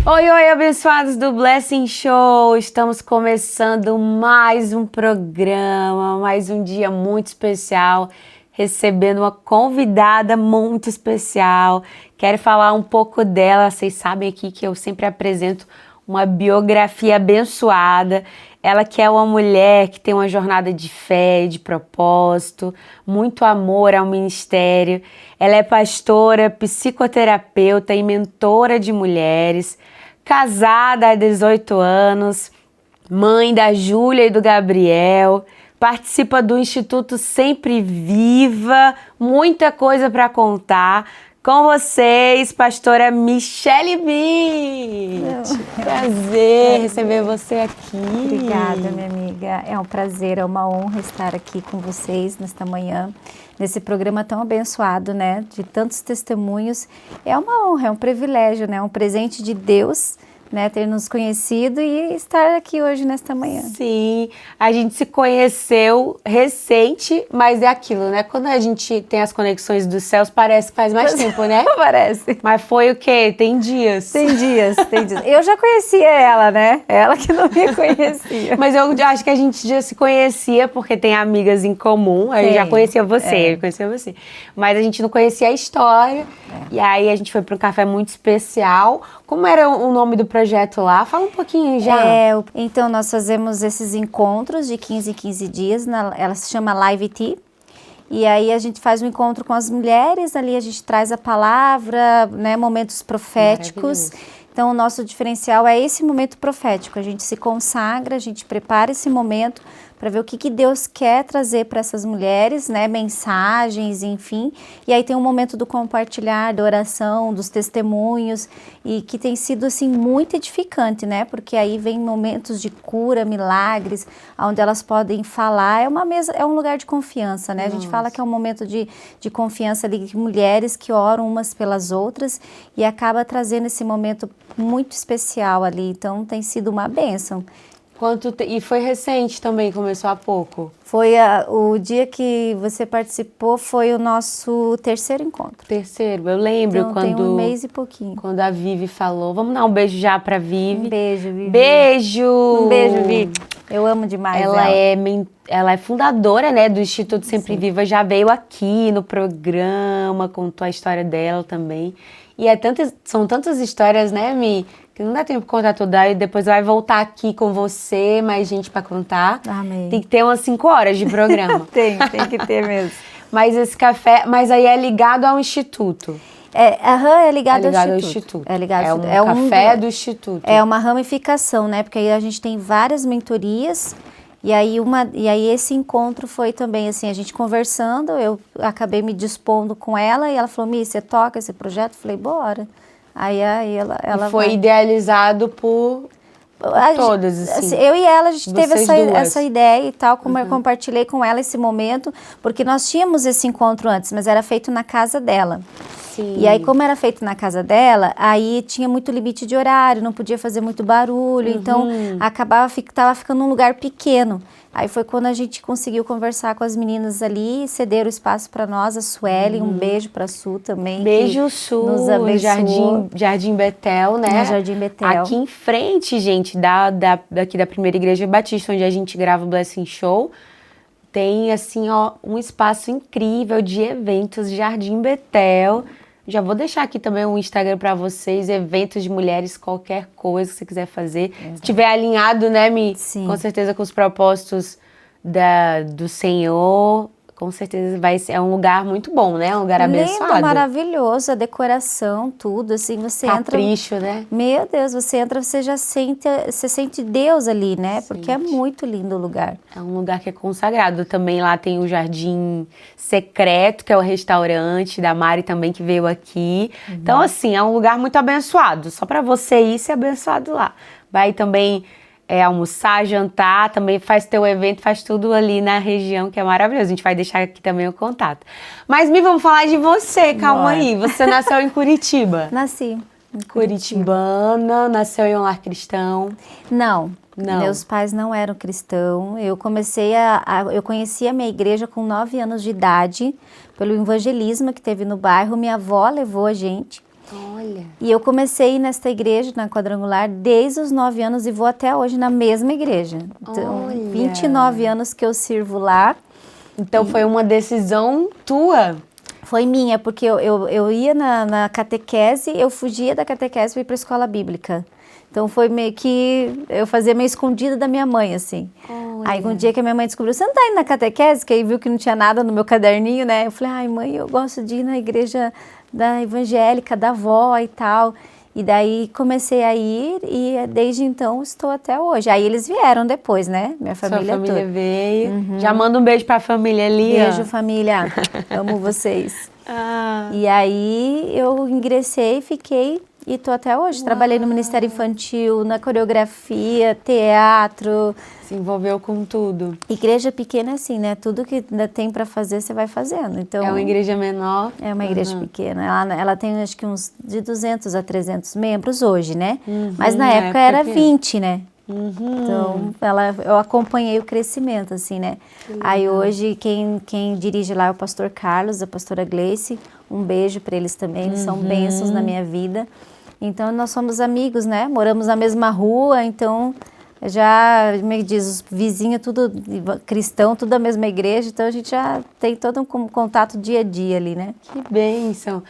Oi, oi, abençoados do Blessing Show! Estamos começando mais um programa, mais um dia muito especial, recebendo uma convidada muito especial. Quero falar um pouco dela, vocês sabem aqui que eu sempre apresento uma biografia abençoada. Ela que é uma mulher que tem uma jornada de fé, de propósito, muito amor ao ministério. Ela é pastora, psicoterapeuta e mentora de mulheres, casada há 18 anos, mãe da Júlia e do Gabriel, participa do Instituto Sempre Viva, muita coisa para contar. Com vocês, pastora Michele Witt. Prazer receber você aqui. Obrigada, minha amiga. É um prazer, é uma honra estar aqui com vocês nesta manhã, nesse programa tão abençoado, né? De tantos testemunhos. É uma honra, é um privilégio, né? Um presente de Deus, né? Ter nos conhecido e estar aqui hoje nesta manhã. Sim, a gente se conheceu recente, mas é aquilo, né? Quando a gente tem as conexões dos céus, parece que faz mais tempo, né? Parece. Mas foi o quê? Tem dias. Tem dias, tem dias. Eu já conhecia ela, né? Ela que não me conhecia. Mas eu acho que a gente já se conhecia porque tem amigas em comum. Eu já conhecia você, eu conhecia você. Mas a gente não conhecia a história. E aí a gente foi para um café muito especial. Como era o nome do projeto lá? Fala um pouquinho já. Então nós fazemos esses encontros de 15 em 15 dias. Ela se chama Live Tea. E aí a gente faz um encontro com as mulheres, ali a gente traz a palavra, né, momentos proféticos. Então o nosso diferencial é esse momento profético, a gente se consagra, a gente prepara esse momento para ver o que Deus quer trazer para essas mulheres, né, mensagens, enfim. E aí tem um momento do compartilhar, da oração, dos testemunhos, e que tem sido assim muito edificante, né, porque aí vem momentos de cura, milagres, onde elas podem falar, é um lugar de confiança, né, a gente fala que é um momento de confiança ali, de mulheres que oram umas pelas outras, e acaba trazendo esse momento muito especial ali, então tem sido uma bênção. E foi recente também, começou há pouco? Foi o dia que você participou, foi o nosso terceiro encontro. Terceiro, eu lembro então, quando... tem um mês e pouquinho. Quando a Vivi falou, vamos dar um beijo já pra Vivi. Um beijo, Vivi. Beijo! Um beijo, Vivi. Eu amo demais ela. Ela é fundadora, né, do Instituto Sempre Viva, já veio aqui no programa, contou a história dela também. E são tantas histórias, né, Mi, que não dá tempo de contar tudo, aí depois vai voltar aqui com você, mais gente pra contar. Amém. Tem que ter umas 5 horas de programa. tem que ter mesmo. Mas esse café, mas aí é ligado ao Instituto. É ligado ao Instituto. É ligado ao Instituto. É um café do Instituto. É uma ramificação, né, porque aí a gente tem várias mentorias. E aí esse encontro foi também assim, a gente conversando, eu acabei me dispondo com ela e ela falou, Mi, você toca esse projeto? Eu falei, bora. Aí ela foi idealizado por todas, assim. Eu e ela, a gente teve essa ideia e tal, como eu Uhum. compartilhei com ela esse momento, porque nós tínhamos esse encontro antes, mas era feito na casa dela. Sim. E aí, como era feito na casa dela, aí tinha muito limite de horário, não podia fazer muito barulho, então tava ficando um lugar pequeno. Aí foi quando a gente conseguiu conversar com as meninas ali, cederam o espaço para nós, a Sueli, um beijo para a Su também. Beijo, Su, nos abençoou. Jardim Betel, né? No Jardim Betel. Aqui em frente, gente, daqui da Primeira Igreja Batista, onde a gente grava o Blessing Show, tem, assim, ó, um espaço incrível de eventos, Jardim Betel. Já vou deixar aqui também um Instagram para vocês, eventos de mulheres, qualquer coisa que você quiser fazer. Se estiver alinhado, né, Mi? Sim. Com certeza com os propósitos do Senhor, com certeza é um lugar muito bom, né? Um lugar abençoado. Lindo, maravilhoso, a decoração, tudo, assim, você Capricho, entra... né? Meu Deus, você entra, você sente Deus ali, né? Porque é muito lindo o lugar. É um lugar que é consagrado. Também lá tem o Jardim Secreto, que é o restaurante da Mari também, que veio aqui. Então, assim, é um lugar muito abençoado. Só para você ir ser abençoado lá. Vai também almoçar, jantar, também faz teu evento, faz tudo ali na região, que é maravilhoso. A gente vai deixar aqui também o contato. Mas, Mi, vamos falar de você, calma aí. Você nasceu em Curitiba. Nasci. Curitibana, nasceu em um lar cristão. Não. Meus pais não eram cristãos. Eu conheci a minha igreja com 9 anos de idade, pelo evangelismo que teve no bairro. Minha avó levou a gente. Olha. E eu comecei nesta igreja, na Quadrangular, desde os 9 anos e vou até hoje na mesma igreja. Então, Olha. 29 anos que eu sirvo lá. Então foi uma decisão tua? Foi minha, porque eu ia na catequese, eu fugia da catequese para ir para a escola bíblica. Então foi meio que eu fazia meio escondida da minha mãe, assim. Olha. Aí um dia que a minha mãe descobriu, você não tá indo na catequese? Que aí viu que não tinha nada no meu caderninho, né? Eu falei, ai mãe, eu gosto de ir na igreja da evangélica, da avó e tal. E daí comecei a ir e desde então estou até hoje. Aí eles vieram depois, né? Minha família Sua família toda. veio. Já manda um beijo pra família ali, ó. Beijo, família. Amo vocês. Ah, E aí eu ingressei, fiquei e tô até hoje. Trabalhei no Ministério Infantil, na coreografia, teatro. se envolveu com tudo. Igreja pequena é assim, né? Tudo que ainda tem para fazer, você vai fazendo. Então, É uma igreja menor. é uma igreja pequena. Ela tem acho que uns de 200 a 300 membros hoje, né? Mas na época era pequena. 20, né? Então, eu acompanhei o crescimento, assim, né? Aí hoje, quem dirige lá é o pastor Carlos, a pastora Gleice. Um beijo para eles também, eles são bênçãos na minha vida. Então, nós somos amigos, né? Moramos na mesma rua, então já, me diz, os vizinhos tudo cristão, tudo da mesma igreja, então a gente já tem todo um contato dia a dia ali, né? Que bênção.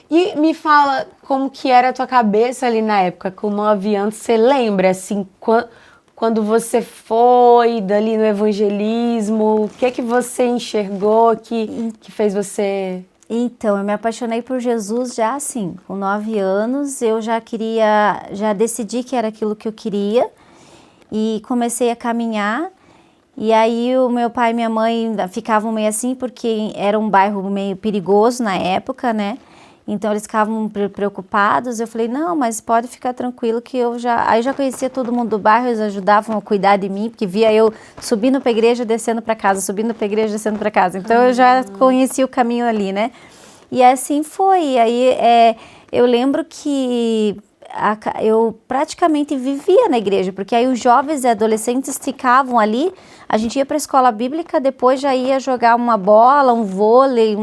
E me fala como que era a tua cabeça ali na época, com 9 anos. Você lembra, assim, quando você foi dali no evangelismo, o que você enxergou que fez você... Então, eu me apaixonei por Jesus já assim, com 9 anos, eu já decidi que era aquilo que eu queria e comecei a caminhar. E aí o meu pai e minha mãe ficavam meio assim, porque era um bairro meio perigoso na época, né? Então eles ficavam preocupados. Eu falei, não, mas pode ficar tranquilo que aí já conhecia todo mundo do bairro, eles ajudavam a cuidar de mim, porque via eu subindo para a igreja, descendo para casa, subindo para a igreja, descendo para casa. Então eu já conhecia o caminho ali, né? E assim foi. E aí eu lembro que eu praticamente vivia na igreja, porque aí os jovens e adolescentes ficavam ali, a gente ia para a escola bíblica, depois já ia jogar uma bola, um vôlei,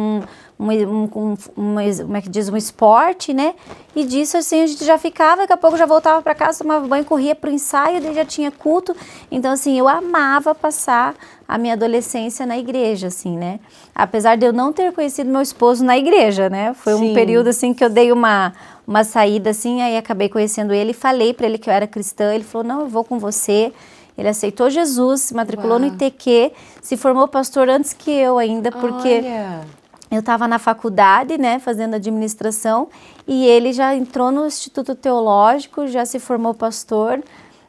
como é que diz, um esporte, né? E disso assim a gente já ficava, daqui a pouco já voltava para casa, tomava banho, corria para o ensaio, daí já tinha culto. Então assim, eu amava passar a minha adolescência na igreja, assim, né? Apesar de eu não ter conhecido meu esposo na igreja, né? Foi um período assim que eu dei uma saída assim, aí acabei conhecendo ele e falei para ele que eu era cristã. Ele falou, não, eu vou com você. Ele aceitou Jesus, se matriculou no ITQ, se formou pastor antes que eu ainda, porque... Olha. Eu estava na faculdade, né, fazendo administração, e ele já entrou no Instituto Teológico, já se formou pastor,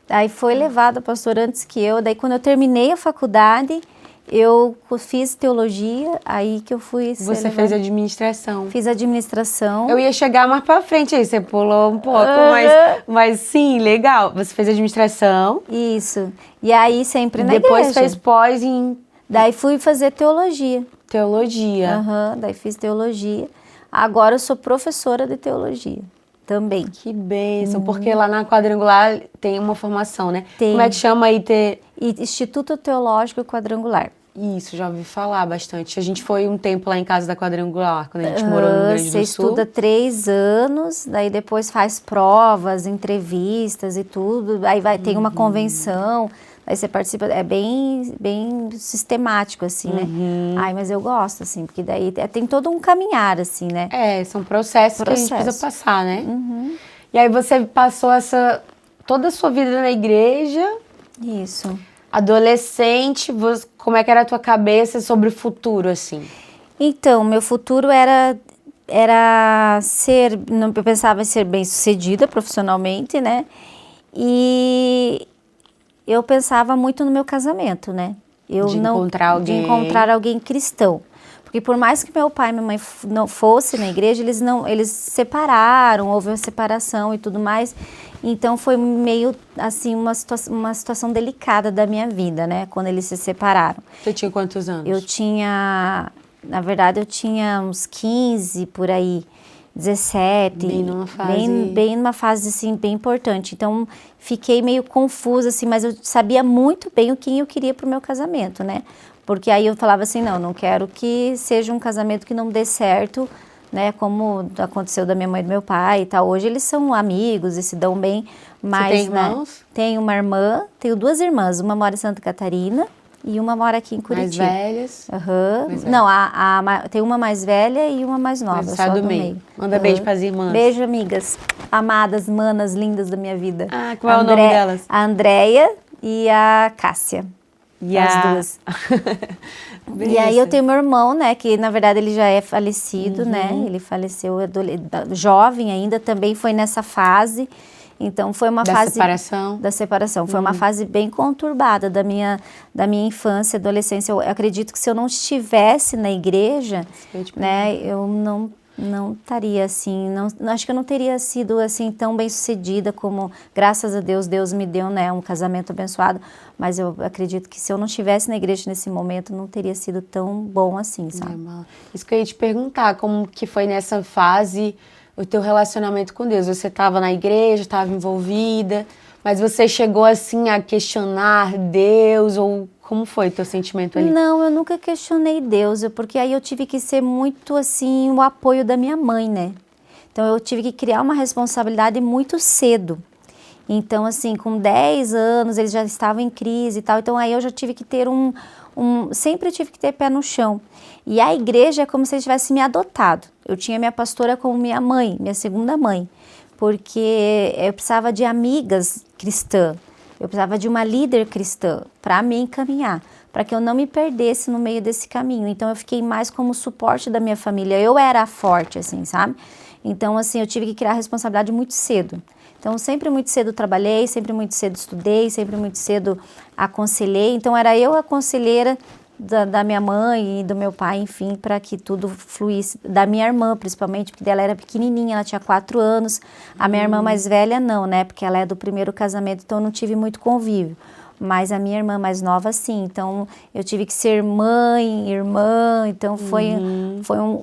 aí foi levado a pastor antes que eu. Daí quando eu terminei a faculdade, eu fiz teologia, aí que eu fui... Você fez administração. Fiz administração. Eu ia chegar mais pra frente aí, você pulou um pouco, mas sim, legal. Você fez administração. Isso. E aí sempre na depois igreja. Fez pós em... Daí fui fazer teologia. Teologia. Daí fiz teologia. Agora eu sou professora de teologia também. Que bênção, porque lá na Quadrangular tem uma formação, né? Tem. Como é que chama aí? Instituto Teológico Quadrangular. Isso, já ouvi falar bastante. A gente foi um tempo lá em casa da Quadrangular, quando a gente morou no Rio Grande do Sul. Você estuda 3 anos, daí depois faz provas, entrevistas e tudo. Aí tem uma convenção, aí você participa. É bem sistemático, assim, né? Ai, mas eu gosto, assim, porque daí tem todo um caminhar, assim, né? São processos que a gente precisa passar, né? E aí você passou toda a sua vida na igreja. Isso. Adolescente, como é que era a tua cabeça sobre o futuro, assim? Então, meu futuro era eu pensava em ser bem-sucedida profissionalmente, né? E eu pensava muito no meu casamento, né? De encontrar alguém cristão. Porque por mais que meu pai e minha mãe não fossem na igreja, eles separaram, houve uma separação e tudo mais. Então foi meio assim uma situação delicada da minha vida, né? Quando eles se separaram. Você tinha quantos anos? Na verdade eu tinha uns 15 por aí, 17. Bem numa fase... Bem numa fase assim, bem importante. Então fiquei meio confusa assim, mas eu sabia muito bem quem eu queria pro meu casamento, né? Porque aí eu falava assim, não quero que seja um casamento que não dê certo né, como aconteceu da minha mãe e do meu pai e tal. Hoje eles são amigos e se dão bem, mas... Você tem irmãos? Né, tenho uma irmã, tenho 2 irmãs, uma mora em Santa Catarina e uma mora aqui em Curitiba. Mais velhas? Uhum. Mais Não, tem uma mais velha e uma mais nova, Sai só do do meio. meio. Manda beijo pras irmãs. Beijo, amigas, amadas, manas, lindas da minha vida. Ah, qual é o nome delas? A Andréia e a Cássia. E as a... duas. E aí eu tenho meu irmão, né, que na verdade ele já é falecido, né, ele faleceu jovem ainda, também foi nessa fase, então foi uma fase... Da separação, foi uma fase bem conturbada da minha infância, adolescência. Eu acredito que se eu não estivesse na igreja, né, eu não estaria assim, acho que eu não teria sido assim tão bem sucedida como, graças a Deus, Deus me deu, né, um casamento abençoado, mas eu acredito que se eu não estivesse na igreja nesse momento, não teria sido tão bom assim, sabe? Isso que eu ia te perguntar, como que foi nessa fase o teu relacionamento com Deus? Você estava na igreja, estava envolvida, mas você chegou assim a questionar Deus ou... Como foi teu sentimento ali? Não, eu nunca questionei Deus, porque aí eu tive que ser muito assim o apoio da minha mãe, né? Então eu tive que criar uma responsabilidade muito cedo. Então assim, com 10 anos eles já estavam em crise e tal, então aí eu já tive que ter sempre tive que ter pé no chão. E a igreja é como se eles tivessem me adotado. Eu tinha minha pastora como minha mãe, minha segunda mãe, porque eu precisava de amigas cristãs. Eu precisava de uma líder cristã para me encaminhar, para que eu não me perdesse no meio desse caminho. Então eu fiquei mais como suporte da minha família. Eu era forte, assim, sabe? Então, assim, eu tive que criar a responsabilidade muito cedo. Então, sempre muito cedo trabalhei, sempre muito cedo estudei, sempre muito cedo aconselhei. Então, era eu a conselheira da minha mãe e do meu pai, enfim, para que tudo fluísse. Da minha irmã, principalmente, porque ela era pequenininha, ela tinha 4 anos. A minha irmã mais velha não, né? Porque ela é do primeiro casamento, então eu não tive muito convívio. Mas a minha irmã mais nova, sim. Então, eu tive que ser mãe, irmã. Então,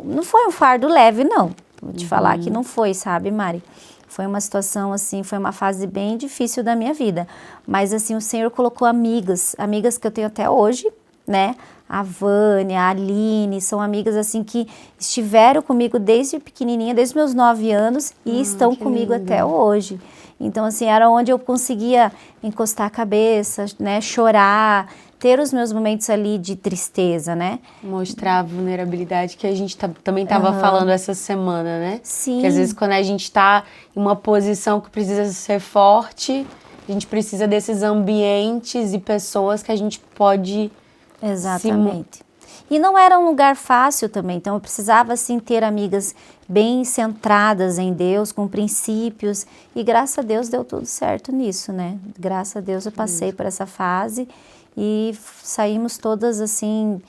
não foi um fardo leve, não. Vou te falar que não foi, sabe, Mari? Foi uma situação, assim, foi uma fase bem difícil da minha vida. Mas, assim, o Senhor colocou amigas que eu tenho até hoje, né? A Vânia, a Aline, são amigas assim que estiveram comigo desde pequenininha, desde meus 9 anos e estão comigo até hoje. Então assim, era onde eu conseguia encostar a cabeça, né, chorar, ter os meus momentos ali de tristeza, né? Mostrar a vulnerabilidade que a gente também estava falando essa semana, né? Sim. Que às vezes quando a gente está em uma posição que precisa ser forte, a gente precisa desses ambientes e pessoas que a gente pode... Exatamente. E não era um lugar fácil também, então eu precisava assim ter amigas bem centradas em Deus, com princípios, e graças a Deus deu tudo certo nisso, né? Graças a Deus eu passei por essa fase e saímos todas assim,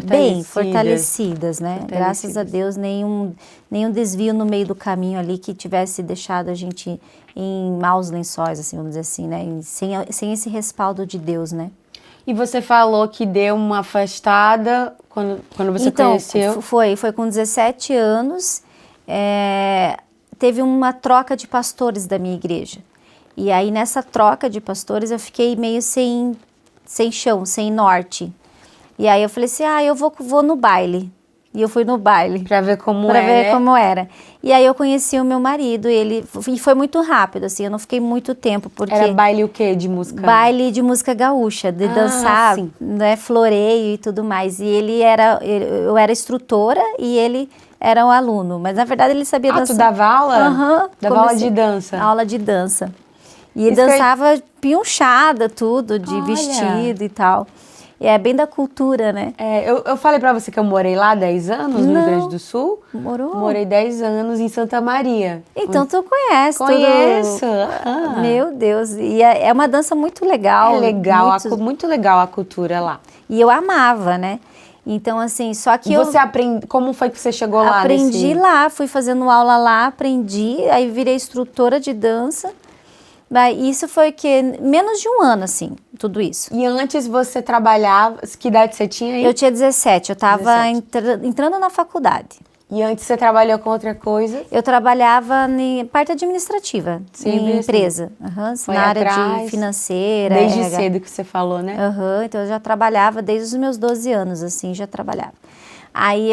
bem fortalecidas, né? Graças a Deus, nenhum desvio no meio do caminho ali que tivesse deixado a gente em maus lençóis, assim, vamos dizer assim, né? Sem esse respaldo de Deus, né? E você falou que deu uma afastada quando você conheceu? Então, foi com 17 anos, teve uma troca de pastores da minha igreja. E aí, nessa troca de pastores, eu fiquei meio sem chão, sem norte. E aí, eu falei assim, eu vou no baile. E eu fui no baile. Pra ver como era. E aí eu conheci o meu marido e foi muito rápido, assim, eu não fiquei muito tempo, porque... Era baile o quê de música? Baile de música gaúcha, de dançar, sim. né, floreio e tudo mais. E eu era instrutora e ele era um aluno, mas na verdade ele sabia dançar. Tu dava aula? Aham. Dava aula de dança? Aula de dança. E ele dançava pionchada, tudo, de vestido e tal. E é bem da cultura, né? Eu falei pra você que eu morei lá 10 anos, no Rio Grande do Sul. Morou? Morei 10 anos em Santa Maria. Então tu conhece tudo. Conheço. Meu Deus. E é uma dança muito legal. É legal, muito legal a cultura lá. E eu amava, né? Então, assim, só que você aprende... Como foi que você chegou lá? Aprendi lá, fui fazendo aula lá, aprendi. Aí virei instrutora de dança. Isso foi menos de 1 ano, assim, tudo isso. E antes você trabalhava, que idade você tinha aí? Eu tinha 17, eu estava entrando na faculdade. E antes você trabalhou com outra coisa? Eu trabalhava na parte administrativa, em empresa, na área de financeira. Desde cedo que você falou, né? Então eu já trabalhava desde os meus 12 anos, assim, já trabalhava. Aí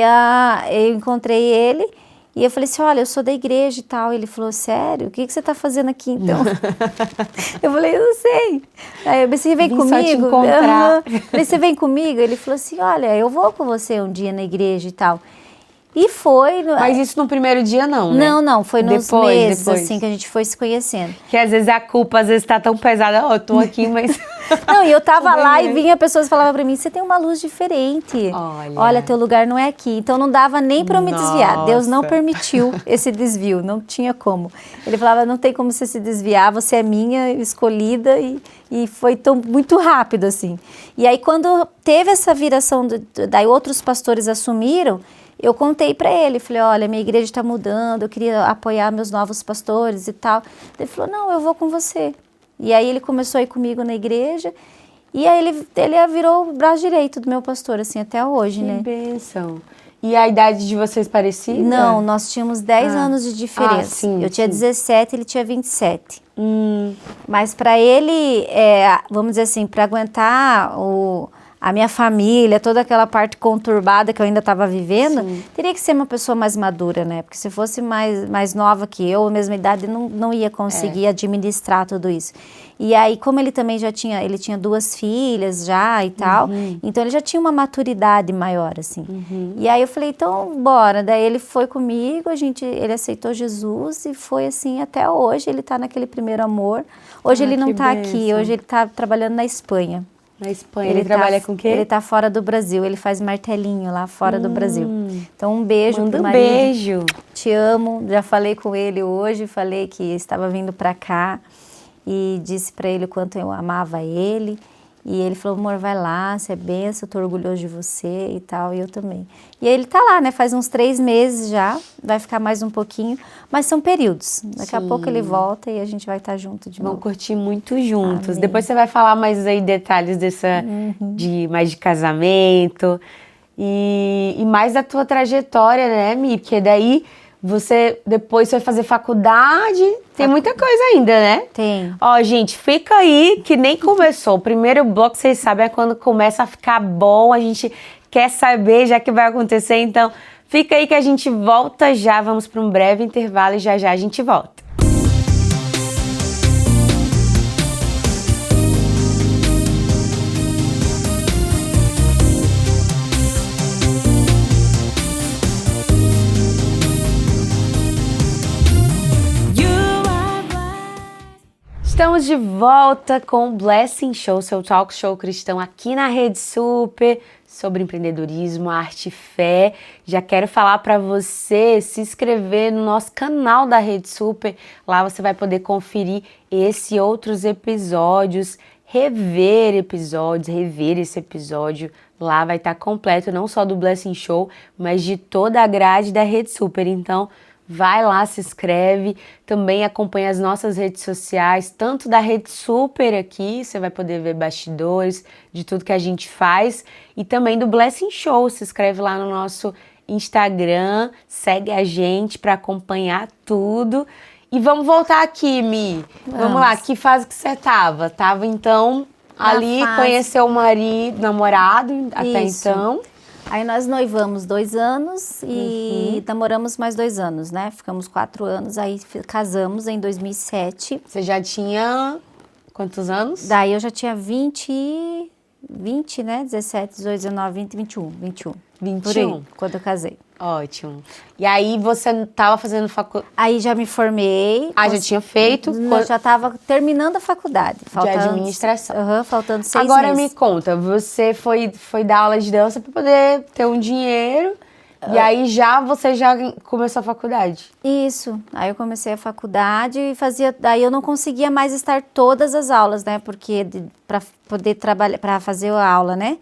eu encontrei ele e eu falei assim, olha, eu sou da igreja e tal. Ele falou, sério? O que você tá fazendo aqui então? Eu falei, eu não sei. Aí eu pensei, vem Vim comigo? só te encontrar. Falei, você vem comigo? Ele falou assim, olha, eu vou com você um dia na igreja e tal. E foi. Mas isso no primeiro dia não, né? Não, foi nos Depois, meses, depois. assim, que a gente foi se conhecendo. Que às vezes a culpa, às vezes tá tão pesada, ó, eu tô aqui, mas... Não, e eu tava lá e vinha pessoas falavam pra mim, você tem uma luz diferente. Olha, teu lugar não é aqui. Então não dava nem pra eu me desviar. Deus não permitiu esse desvio, não tinha como. Ele falava, não tem como você se desviar, você é minha escolhida e foi muito rápido, assim. E aí quando teve essa viração, daí outros pastores assumiram, eu contei para ele, falei, olha, minha igreja está mudando, eu queria apoiar meus novos pastores e tal. Ele falou, não, eu vou com você. E aí ele começou a ir comigo na igreja e aí ele virou o braço direito do meu pastor, assim, até hoje, né? Que bênção. E a idade de vocês parecia? Não, nós tínhamos 10 anos de diferença. Sim, eu tinha 17, ele tinha 27. Hum. Mas para ele, vamos dizer assim, para aguentar a minha família, toda aquela parte conturbada que eu ainda estava vivendo, teria que ser uma pessoa mais madura, né? Porque se fosse mais nova que eu, a mesma idade, não ia conseguir administrar tudo isso. E aí, como ele também ele tinha 2 filhas já e tal, então ele já tinha uma maturidade maior, assim. E aí eu falei, então, bora. Daí ele foi comigo, ele aceitou Jesus e foi assim até hoje, ele tá naquele primeiro amor. Hoje ele não tá aqui, hoje ele tá trabalhando na Espanha. Na Espanha. Ele trabalha com o quê? Ele tá fora do Brasil. Ele faz martelinho lá fora do Brasil. Então, um beijo Manda pro um marido. beijo. Te amo. Já falei com ele hoje. Falei que estava vindo pra cá. E disse pra ele o quanto eu amava ele. E ele falou, amor, vai lá, você é benção, eu tô orgulhoso de você e tal, e eu também. E aí ele tá lá, né, faz uns 3 meses já, vai ficar mais um pouquinho, mas são períodos. Daqui a pouco ele volta e a gente vai estar junto de novo. Vão curtir muito juntos. Amém. Depois você vai falar mais aí detalhes mais de casamento e mais da tua trajetória, né, Mi? Porque daí você depois vai fazer faculdade, tem muita coisa ainda, né? Tem. Ó, gente, fica aí que nem começou. O primeiro bloco, vocês sabem, é quando começa a ficar bom, a gente quer saber já que vai acontecer, então fica aí que a gente volta já, vamos para um breve intervalo e já a gente volta. Estamos de volta com o Blessing Show, seu talk show cristão aqui na Rede Super, sobre empreendedorismo, arte e fé. Já quero falar para você se inscrever no nosso canal da Rede Super. Lá você vai poder conferir esse e outros episódios, rever esse episódio. Lá vai estar completo, não só do Blessing Show, mas de toda a grade da Rede Super. Então, vai lá, se inscreve, também acompanha as nossas redes sociais, tanto da Rede Super aqui, você vai poder ver bastidores de tudo que a gente faz, e também do Blessing Show, se inscreve lá no nosso Instagram, segue a gente para acompanhar tudo. E vamos voltar aqui, Mi. Vamos lá, que fase que você tava? Tava então ali, conheceu o namorado até então. Aí nós noivamos 2 anos e namoramos mais 2 anos, né? Ficamos 4 anos, aí casamos em 2007. Você já tinha quantos anos? Daí eu já tinha 20, né? 17, 18, 19, 20, 21. 21. Por aí, quando eu casei. Ótimo. E aí você estava fazendo faculdade? Aí já me formei. Já tinha feito? Eu já estava terminando a faculdade. De administração. Faltando 6 meses. Agora me conta, você foi dar aula de dança para poder ter um dinheiro e aí você já começou a faculdade? Isso. Aí eu comecei a faculdade e daí eu não conseguia mais estar todas as aulas, né? Porque para poder trabalhar, para fazer a aula, né?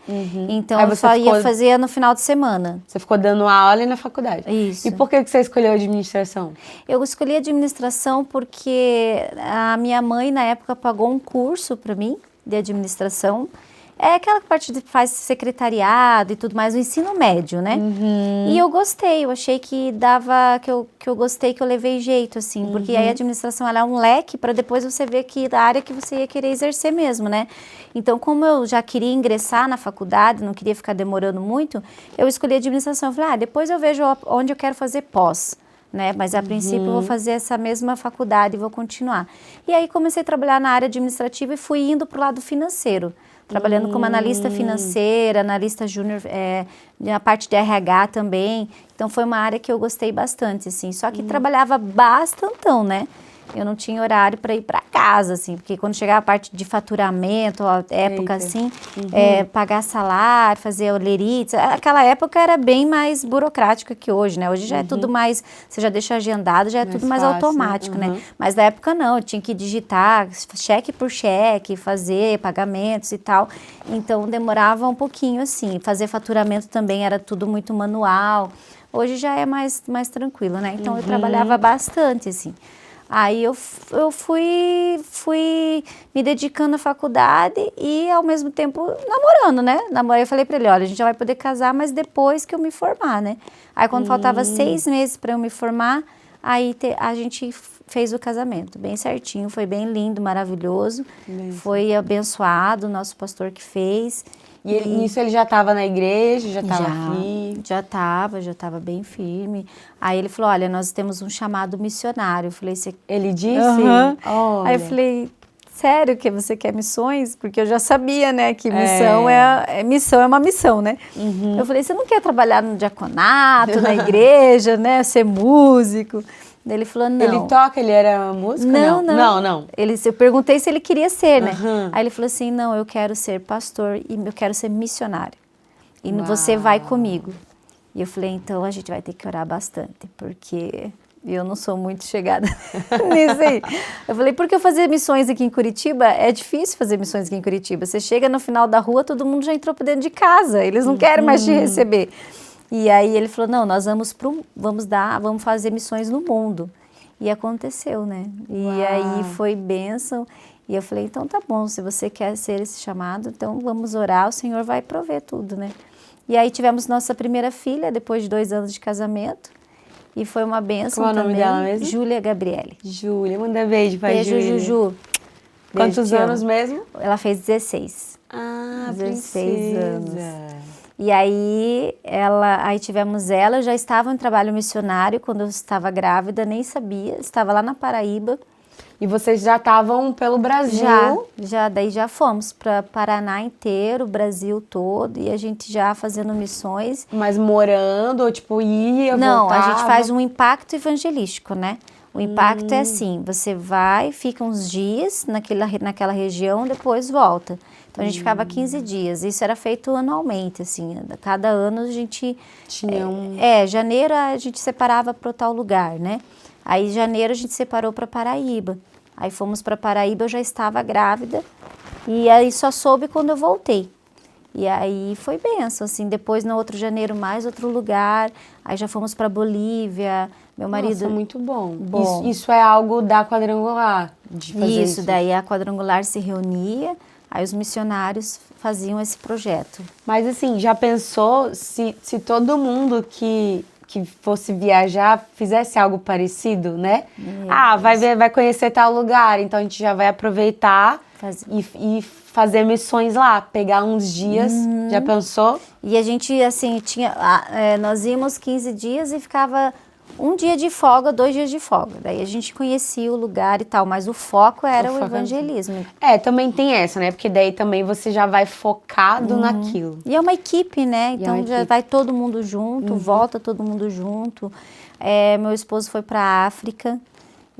Então eu só ia fazer no final de semana. Você ficou dando aula e na faculdade? Isso. E por que você escolheu administração? Eu escolhi administração porque a minha mãe na época pagou um curso para mim de administração. É aquela parte de faz secretariado e tudo mais, o ensino médio, né? E eu gostei, eu achei que dava, que eu gostei, que eu levei jeito, assim, porque aí a administração, ela é um leque para depois você ver que da área que você ia querer exercer mesmo, né? Então, como eu já queria ingressar na faculdade, não queria ficar demorando muito, eu escolhi administração. Eu falei, depois eu vejo onde eu quero fazer pós, né? Mas a princípio eu vou fazer essa mesma faculdade e vou continuar. E aí comecei a trabalhar na área administrativa e fui indo para o lado financeiro. Trabalhando como analista financeira, analista júnior, na parte de RH também. Então, foi uma área que eu gostei bastante, assim. Só que trabalhava bastantão, né? Eu não tinha horário para ir para casa, assim. Porque quando chegava a parte de faturamento, a época assim, pagar salário, fazer olerites. Aquela época era bem mais burocrática que hoje, né? Hoje já é tudo mais, você já deixa agendado, já é tudo mais fácil, automático, né? Mas na época não, eu tinha que digitar cheque por cheque, fazer pagamentos e tal. Então demorava um pouquinho assim. Fazer faturamento também era tudo muito manual. Hoje já é mais tranquilo, né? Então eu trabalhava bastante, assim. Aí eu fui me dedicando à faculdade e ao mesmo tempo namorando, né? Namorei, eu falei pra ele, olha, a gente já vai poder casar, mas depois que eu me formar, né? Aí quando faltava 6 meses para eu me formar, aí a gente fez o casamento, bem certinho, foi bem lindo, maravilhoso, foi abençoado, o nosso pastor que fez. E nisso ele já estava na igreja, já estava firme? Já estava bem firme. Aí ele falou, olha, nós temos um chamado missionário. Eu falei, ele disse? Aí eu falei, sério que você quer missões? Porque eu já sabia, né, que missão é uma missão, né? Eu falei, você não quer trabalhar no diaconato, na igreja, né, ser músico? Ele falou, não. Ele toca, ele era músico? Não. Eu perguntei se ele queria ser, né? Aí ele falou assim, não, eu quero ser pastor e eu quero ser missionário. E você vai comigo. E eu falei, então a gente vai ter que orar bastante, porque eu não sou muito chegada nisso aí. Eu falei, porque eu fazer missões aqui em Curitiba, é difícil fazer missões aqui em Curitiba. Você chega no final da rua, todo mundo já entrou para dentro de casa, eles não querem mais te receber. E aí ele falou, não, nós vamos fazer missões no mundo. E aconteceu, né? E aí foi bênção. E eu falei, então tá bom, se você quer ser esse chamado, então vamos orar, o Senhor vai prover tudo, né? E aí tivemos nossa primeira filha, depois de 2 anos de casamento. E foi uma bênção também. Qual é o nome dela mesmo? Júlia Gabriele. Júlia, manda beijo pra Júlia. Beijo, Juju. Quantos anos mesmo? Ela fez 16. Ah, 16 princesa. anos. E aí tivemos ela, eu já estava em trabalho missionário quando eu estava grávida, nem sabia, estava lá na Paraíba. E vocês já estavam pelo Brasil? Daí já fomos para Paraná inteiro, Brasil todo, e a gente já fazendo missões. Mas morando, ou tipo, ia, Não, voltava? a gente faz um impacto evangelístico, né? O impacto é assim, você vai, fica uns dias naquela região, depois volta. Então, a gente ficava 15 dias. Isso era feito anualmente, assim. Cada ano a gente... Tinha janeiro a gente separava para tal lugar, né? Aí, janeiro a gente separou para Paraíba. Aí, fomos para Paraíba, eu já estava grávida. E aí, só soube quando eu voltei. E aí, foi benção, assim. Depois, no outro janeiro, mais outro lugar. Aí, já fomos para Bolívia. Meu marido... Nossa, muito bom. Isso é algo da Quadrangular, de fazer isso? Daí a Quadrangular se reunia... Aí os missionários faziam esse projeto. Mas assim, já pensou se todo mundo que fosse viajar fizesse algo parecido, né? Vai conhecer tal lugar, então a gente já vai aproveitar e fazer missões lá, pegar uns dias, já pensou? E a gente, assim, nós íamos 15 dias e ficava 1 dia de folga, 2 dias de folga. Daí a gente conhecia o lugar e tal, mas o foco era o evangelismo. Também tem essa, né? Porque daí também você já vai focado naquilo. E é uma equipe, né? Então já vai todo mundo junto, volta todo mundo junto. Meu esposo foi para a África.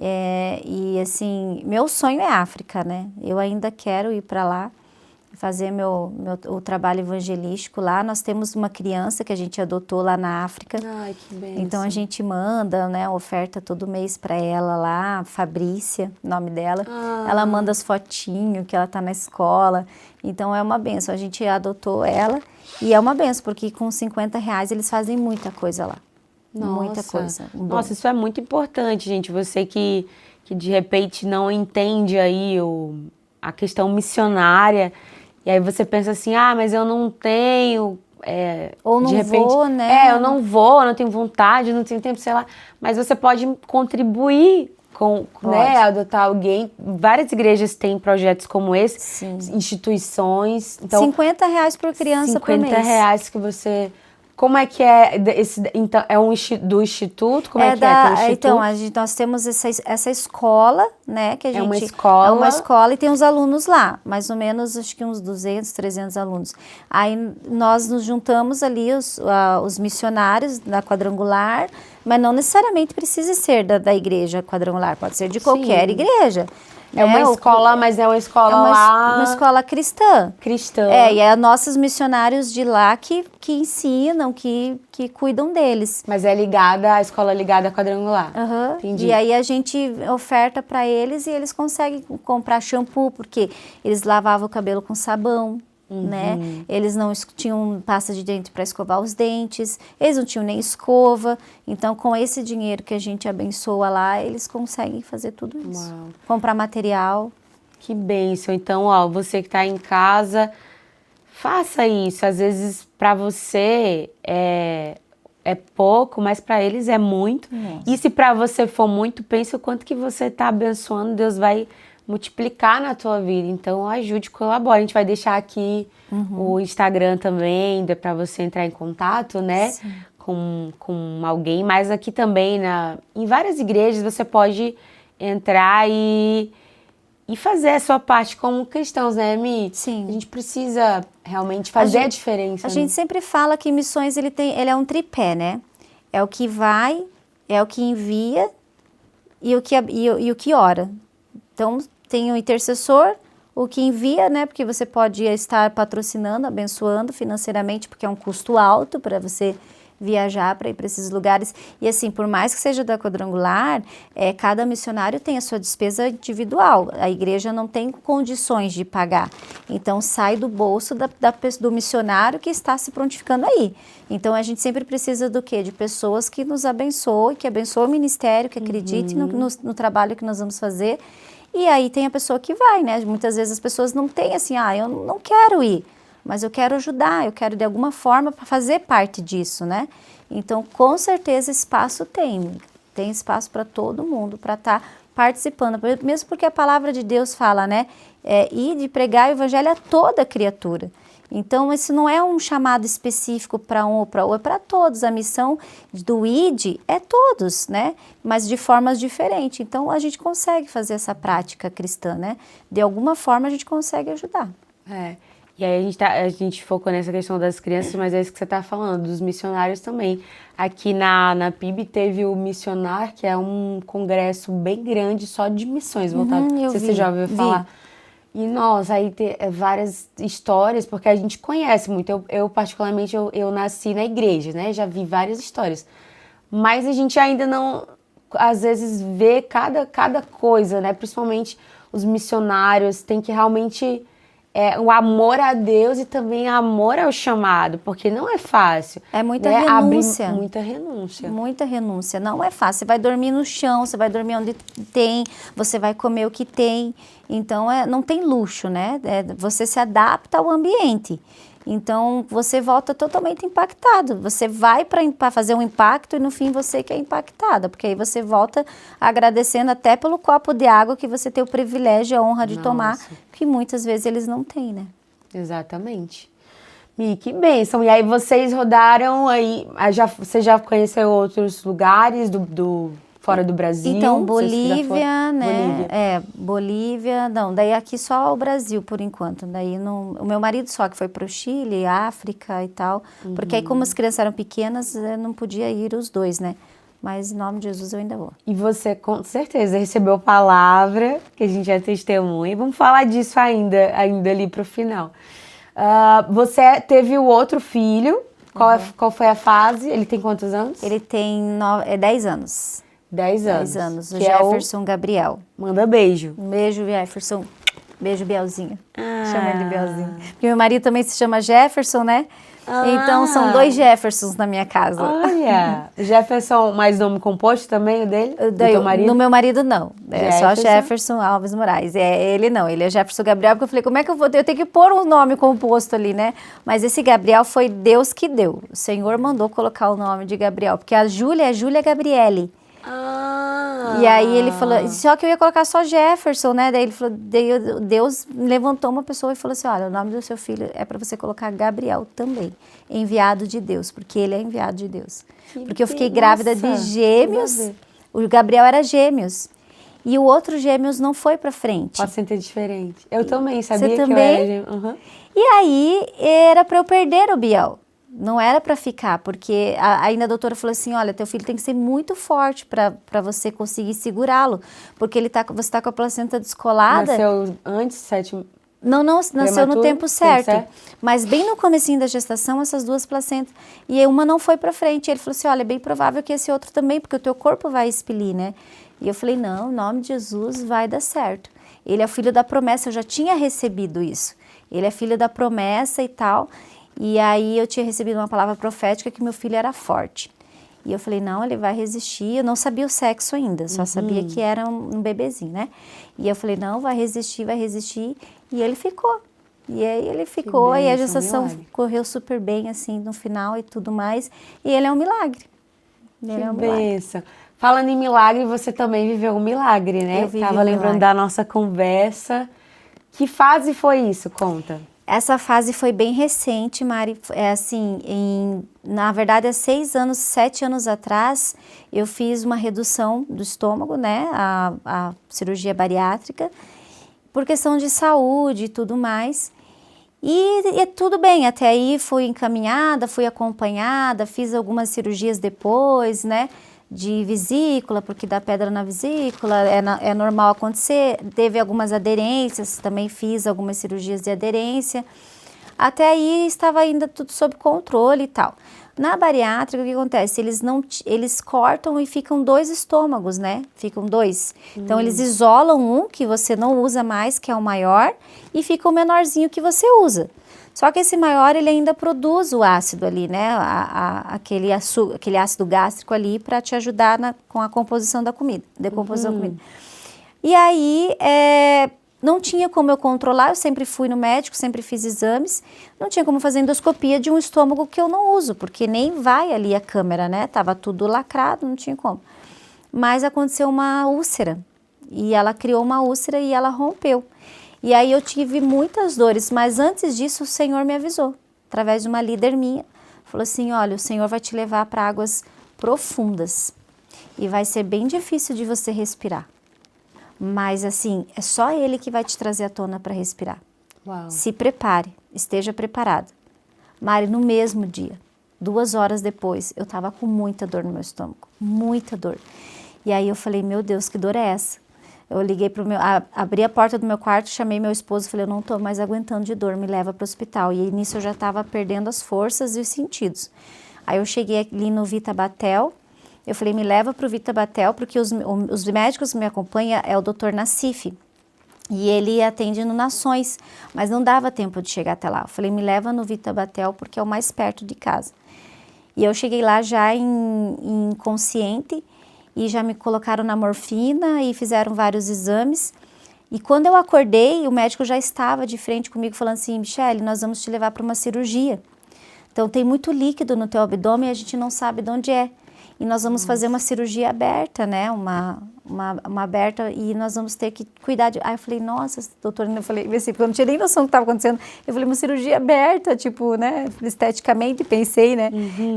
E assim, meu sonho é África, né? Eu ainda quero ir para lá, fazer o trabalho evangelístico lá. Nós temos uma criança que a gente adotou lá na África. Ai, que bênção. Então a gente manda, né, oferta todo mês para ela lá, Fabrícia, nome dela. Ela manda as fotinhos que ela tá na escola. Então é uma bênção. A gente adotou ela e é uma bênção, porque com R$50 eles fazem muita coisa lá. Nossa. Muita coisa. Nossa, isso é muito importante, gente. Você que de repente não entende aí a questão missionária. E aí você pensa assim, mas eu não tenho... Ou não de repente, vou, né? eu não vou, não tenho vontade, não tenho tempo, sei lá. Mas você pode contribuir com, né, adotar alguém. Várias igrejas têm projetos como esse, Sim. instituições. Então, R$50 por criança por mês. R$50 que você... Como é que é esse? Então, é do instituto? Como é que é? Tem um instituto? Então, nós temos essa escola, né? Que a gente, é uma escola. É uma escola e tem os alunos lá, mais ou menos, acho que uns 200, 300 alunos. Aí nós nos juntamos ali, os missionários da Quadrangular, mas não necessariamente precisa ser da igreja Quadrangular, pode ser de qualquer igreja. É uma escola, mas é uma escola lá... Uma escola cristã. Cristã. E é nossos missionários de lá que ensinam, que cuidam deles. Mas é ligada, a escola ligada à Quadrangular. Entendi. E aí a gente oferta para eles e eles conseguem comprar shampoo, porque eles lavavam o cabelo com sabão. Né? Eles não tinham pasta de dente para escovar os dentes, eles não tinham nem escova. Então, com esse dinheiro que a gente abençoa lá, eles conseguem fazer tudo isso. Uau. Comprar material. Que bênção. Então, você que está em casa, faça isso. Às vezes, para você é pouco, mas para eles é muito. E se para você for muito, pense o quanto que você está abençoando, Deus vai multiplicar na tua vida. Então, ajude, colabore. A gente vai deixar aqui o Instagram também, para você entrar em contato, né? Com alguém. Mas aqui também, em várias igrejas, você pode entrar e fazer a sua parte como cristãos, né, Mi? Sim. A gente precisa realmente fazer a diferença. A gente sempre fala que missões, ele é um tripé, né? É o que vai, é o que envia e o que ora. Então, tem o intercessor, o que envia, né? Porque você pode estar patrocinando, abençoando financeiramente, porque é um custo alto para você viajar para ir para esses lugares. E assim, por mais que seja da Quadrangular, cada missionário tem a sua despesa individual. A igreja não tem condições de pagar. Então, sai do bolso do missionário que está se prontificando aí. Então, a gente sempre precisa do quê? De pessoas que nos abençoem, que abençoem o ministério, que acreditem no trabalho que nós vamos fazer. E aí tem a pessoa que vai, né? Muitas vezes as pessoas não têm assim, eu não quero ir, mas eu quero ajudar, eu quero de alguma forma fazer parte disso, né? Então, com certeza, espaço tem espaço para todo mundo, para estar participando, mesmo porque a palavra de Deus fala, né? Ir de pregar o evangelho a toda criatura. Então, esse não é um chamado específico para um ou para outro, é para todos. A missão do ID é todos, né? Mas de formas diferentes. Então, a gente consegue fazer essa prática cristã, né? De alguma forma, a gente consegue ajudar. E aí a gente focou nessa questão das crianças, mas é isso que você está falando, dos missionários também. Aqui na PIB teve o Missionar, que é um congresso bem grande só de missões voltado. Não sei se você já ouviu falar. E, nossa, aí tem várias histórias, porque a gente conhece muito. Eu particularmente, eu nasci na igreja, né? Já vi várias histórias. Mas a gente ainda não, às vezes, vê cada coisa, né? Principalmente os missionários, tem que realmente... o amor a Deus e também amor ao chamado, porque não é fácil. É muita renúncia. Muita renúncia. Muita renúncia, não é fácil. Você vai dormir no chão, você vai dormir onde tem, você vai comer o que tem. Então, não tem luxo, né? Você se adapta ao ambiente. Então, você volta totalmente impactado. Você vai para fazer um impacto e no fim você que é impactada, porque aí você volta agradecendo até pelo copo de água que você tem o privilégio e a honra de tomar, que muitas vezes eles não têm, né? Exatamente. Mi, que bênção. E aí vocês rodaram aí, você já conheceu outros lugares fora do Brasil? Então, Bolívia, né? Bolívia, não, daí aqui só o Brasil por enquanto. Daí o meu marido só que foi para o Chile, África e tal, porque aí como as crianças eram pequenas, não podia ir os dois, né? Mas em nome de Jesus eu ainda vou. E você com certeza recebeu palavra, que a gente é testemunha, e vamos falar disso ainda ali pro final. Você teve o outro filho, qual foi a fase? Ele tem quantos anos? Ele tem 10 anos. 10 anos. 10 anos, o Jefferson Gabriel. Manda beijo. Um beijo, Jefferson. Beijo, Bielzinho. Chama ele de Bielzinho. Porque meu marido também se chama Jefferson, né? Então são 2 Jeffersons na minha casa. Olha, Jefferson, mais nome composto também, o dele? Do teu marido? No meu marido, não. É só Jefferson Alves Moraes. Ele não, ele é Jefferson Gabriel, porque eu falei, como é que eu tenho que pôr um nome composto ali, né? Mas esse Gabriel foi Deus que deu. O Senhor mandou colocar o nome de Gabriel, porque a Júlia é Júlia Gabriele. E aí ele falou, só que eu ia colocar só Jefferson, né? Daí ele falou, Deus levantou uma pessoa e falou assim, olha, o nome do seu filho é para você colocar Gabriel também, enviado de Deus, porque ele é enviado de Deus. Porque eu fiquei grávida de gêmeos, o Gabriel era gêmeos, e o outro gêmeos não foi para frente. Placenta é diferente. Eu também sabia Você que também? eu era gêmeo. Uhum. E aí era para eu perder o Biel. Não era para ficar, porque ainda a doutora falou assim, olha, teu filho tem que ser muito forte para você conseguir segurá-lo, porque você está com a placenta descolada. Nasceu antes, 7... Não, nasceu no tempo certo. Mas bem no comecinho da gestação, essas 2 placentas. E uma não foi para frente. Ele falou assim, olha, é bem provável que esse outro também, porque o teu corpo vai expelir, né? E eu falei, não, em nome de Jesus vai dar certo. Ele é o filho da promessa, eu já tinha recebido isso. Ele é filho da promessa e tal. E aí eu tinha recebido uma palavra profética que meu filho era forte. E eu falei, não, ele vai resistir. Eu não sabia o sexo ainda, só sabia que era um bebezinho, né? E eu falei, não, vai resistir, vai resistir. E ele ficou. E aí ele ficou, e a gestação correu super bem, assim, no final e tudo mais. E ele é um milagre. Ele é um milagre. Falando em milagre, você também viveu um milagre, né? Eu vivi Tava lembrando da nossa conversa. Que fase foi isso? Conta. Essa fase foi bem recente, Mari. É assim, na verdade, há 7 anos atrás, eu fiz uma redução do estômago, né? A cirurgia bariátrica, por questão de saúde e tudo mais. E tudo bem, até aí fui encaminhada, fui acompanhada, fiz algumas cirurgias depois, né? De vesícula, porque dá pedra na vesícula, é normal acontecer. Teve algumas aderências, também fiz algumas cirurgias de aderência. Até aí estava ainda tudo sob controle e tal. Na bariátrica, o que acontece? Eles cortam e ficam 2 estômagos, né? Ficam 2. Então, eles isolam um que você não usa mais, que é o maior, e fica o menorzinho que você usa. Só que esse maior, ele ainda produz o ácido ali, né? Aquele ácido gástrico ali para te ajudar com a composição da comida, decomposição da comida. E aí, não tinha como eu controlar, eu sempre fui no médico, sempre fiz exames, não tinha como fazer endoscopia de um estômago que eu não uso, porque nem vai ali a câmera, né? Tava tudo lacrado, não tinha como. Mas aconteceu uma úlcera, e ela criou uma úlcera e ela rompeu. E aí eu tive muitas dores, mas antes disso o Senhor me avisou, através de uma líder minha, falou assim, olha, o Senhor vai te levar para águas profundas e vai ser bem difícil de você respirar, mas assim, é só Ele que vai te trazer à tona para respirar. Uau. Se prepare, esteja preparado. Mari, no mesmo dia, 2 horas depois, eu estava com muita dor no meu estômago, muita dor. E aí eu falei, meu Deus, que dor é essa? Eu liguei abri a porta do meu quarto, chamei meu esposo e falei, eu não estou mais aguentando de dor, me leva para o hospital. E nisso eu já estava perdendo as forças e os sentidos. Aí eu cheguei ali no Vita Batel, eu falei, me leva para o Vita Batel, porque os médicos que me acompanham é o Dr. Nassif. E ele atende no Nações, mas não dava tempo de chegar até lá. Eu falei, me leva no Vita Batel, porque é o mais perto de casa. E eu cheguei lá já inconsciente, e já me colocaram na morfina e fizeram vários exames. E quando eu acordei, o médico já estava de frente comigo falando assim, Michele, nós vamos te levar para uma cirurgia. Então tem muito líquido no teu abdômen e a gente não sabe de onde é. E nós vamos fazer uma cirurgia aberta, né? Uma aberta e nós vamos ter que cuidar de... Aí eu falei, nossa, doutora, eu falei assim, porque eu não tinha nem noção do que estava acontecendo. Eu falei, uma cirurgia aberta, tipo, né? Esteticamente, pensei, né?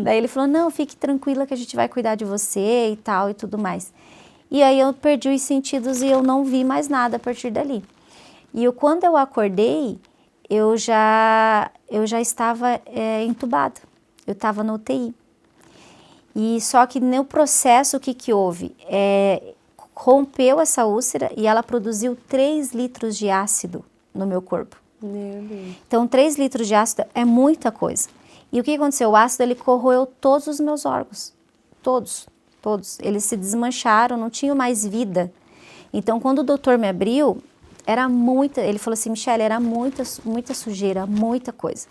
Daí ele falou, não, fique tranquila que a gente vai cuidar de você e tal e tudo mais. E aí eu perdi os sentidos e eu não vi mais nada a partir dali. E quando eu acordei, eu já estava entubada. Eu estava no UTI. E só que no processo, o que houve? Rompeu essa úlcera e ela produziu 3 litros de ácido no meu corpo. Meu Deus. Então, 3 litros de ácido é muita coisa. E o que aconteceu? O ácido, ele corroeu todos os meus órgãos. Todos. Eles se desmancharam, não tinham mais vida. Então, quando o doutor me abriu, Ele falou assim, Michele, era muita sujeira, muita coisa.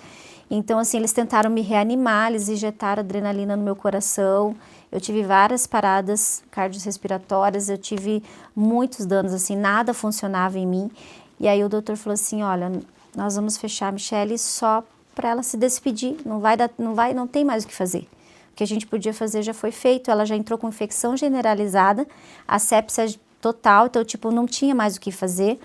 Então, assim, eles tentaram me reanimar, eles injetaram adrenalina no meu coração, eu tive várias paradas cardiorrespiratórias, eu tive muitos danos, assim, nada funcionava em mim. E aí o doutor falou assim, olha, nós vamos fechar a Michele só para ela se despedir, não tem mais o que fazer. O que a gente podia fazer já foi feito, ela já entrou com infecção generalizada, asepsia total, então, tipo, não tinha mais o que fazer.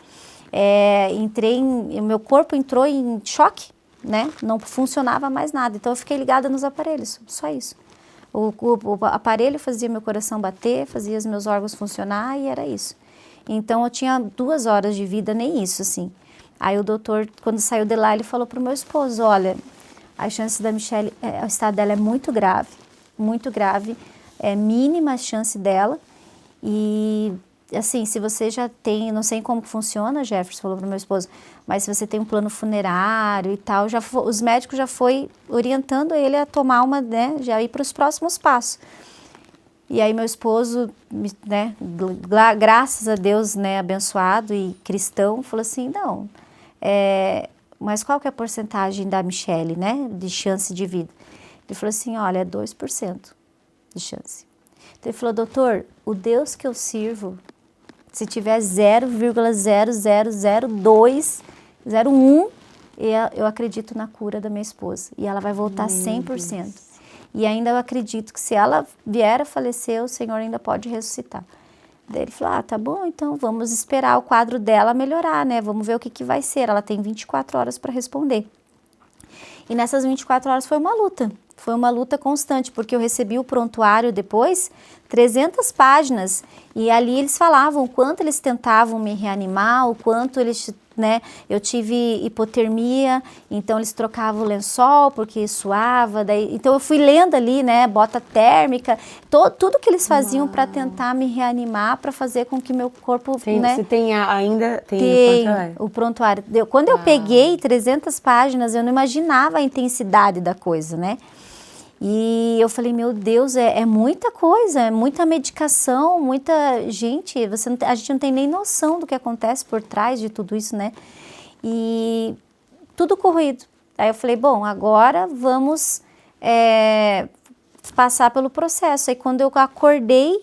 Meu corpo entrou em choque, né? Não funcionava mais nada, então eu fiquei ligada nos aparelhos, só isso. O aparelho fazia meu coração bater, fazia os meus órgãos funcionar e era isso. Então eu tinha 2 horas de vida, nem isso, assim. Aí o doutor, quando saiu de lá, ele falou pro meu esposo, olha, a chance da Michele, o estado dela é muito grave, é mínima a chance dela. E, assim, se você já tem, não sei como funciona, Jefferson falou pro meu esposo, mas se você tem um plano funerário e tal, os médicos já foi orientando ele a tomar né, já ir para os próximos passos. E aí meu esposo, né, graças a Deus, né, abençoado e cristão, falou assim, não, mas qual que é a porcentagem da Michele, né, de chance de vida? Ele falou assim, olha, é 2% de chance. Então ele falou, doutor, o Deus que eu sirvo, se tiver 0,0000201, eu acredito na cura da minha esposa. E ela vai voltar 100%. E ainda eu acredito que se ela vier a falecer, o Senhor ainda pode ressuscitar. Daí ele falou, tá bom, então vamos esperar o quadro dela melhorar, né? Vamos ver o que vai ser. Ela tem 24 horas para responder. E nessas 24 horas foi uma luta constante, porque eu recebi o prontuário depois, 300 páginas, e ali eles falavam o quanto eles tentavam me reanimar, o quanto eles, né, eu tive hipotermia, então eles trocavam o lençol porque suava, então eu fui lendo ali, né, bota térmica, tudo que eles faziam para tentar me reanimar, para fazer com que meu corpo, né... Você ainda tem o prontuário? Quando eu peguei 300 páginas, eu não imaginava a intensidade da coisa, né? E eu falei, meu Deus, é muita coisa, é muita medicação, muita gente, a gente não tem nem noção do que acontece por trás de tudo isso, né? E tudo corrido. Aí eu falei, bom, agora vamos passar pelo processo. Aí quando eu acordei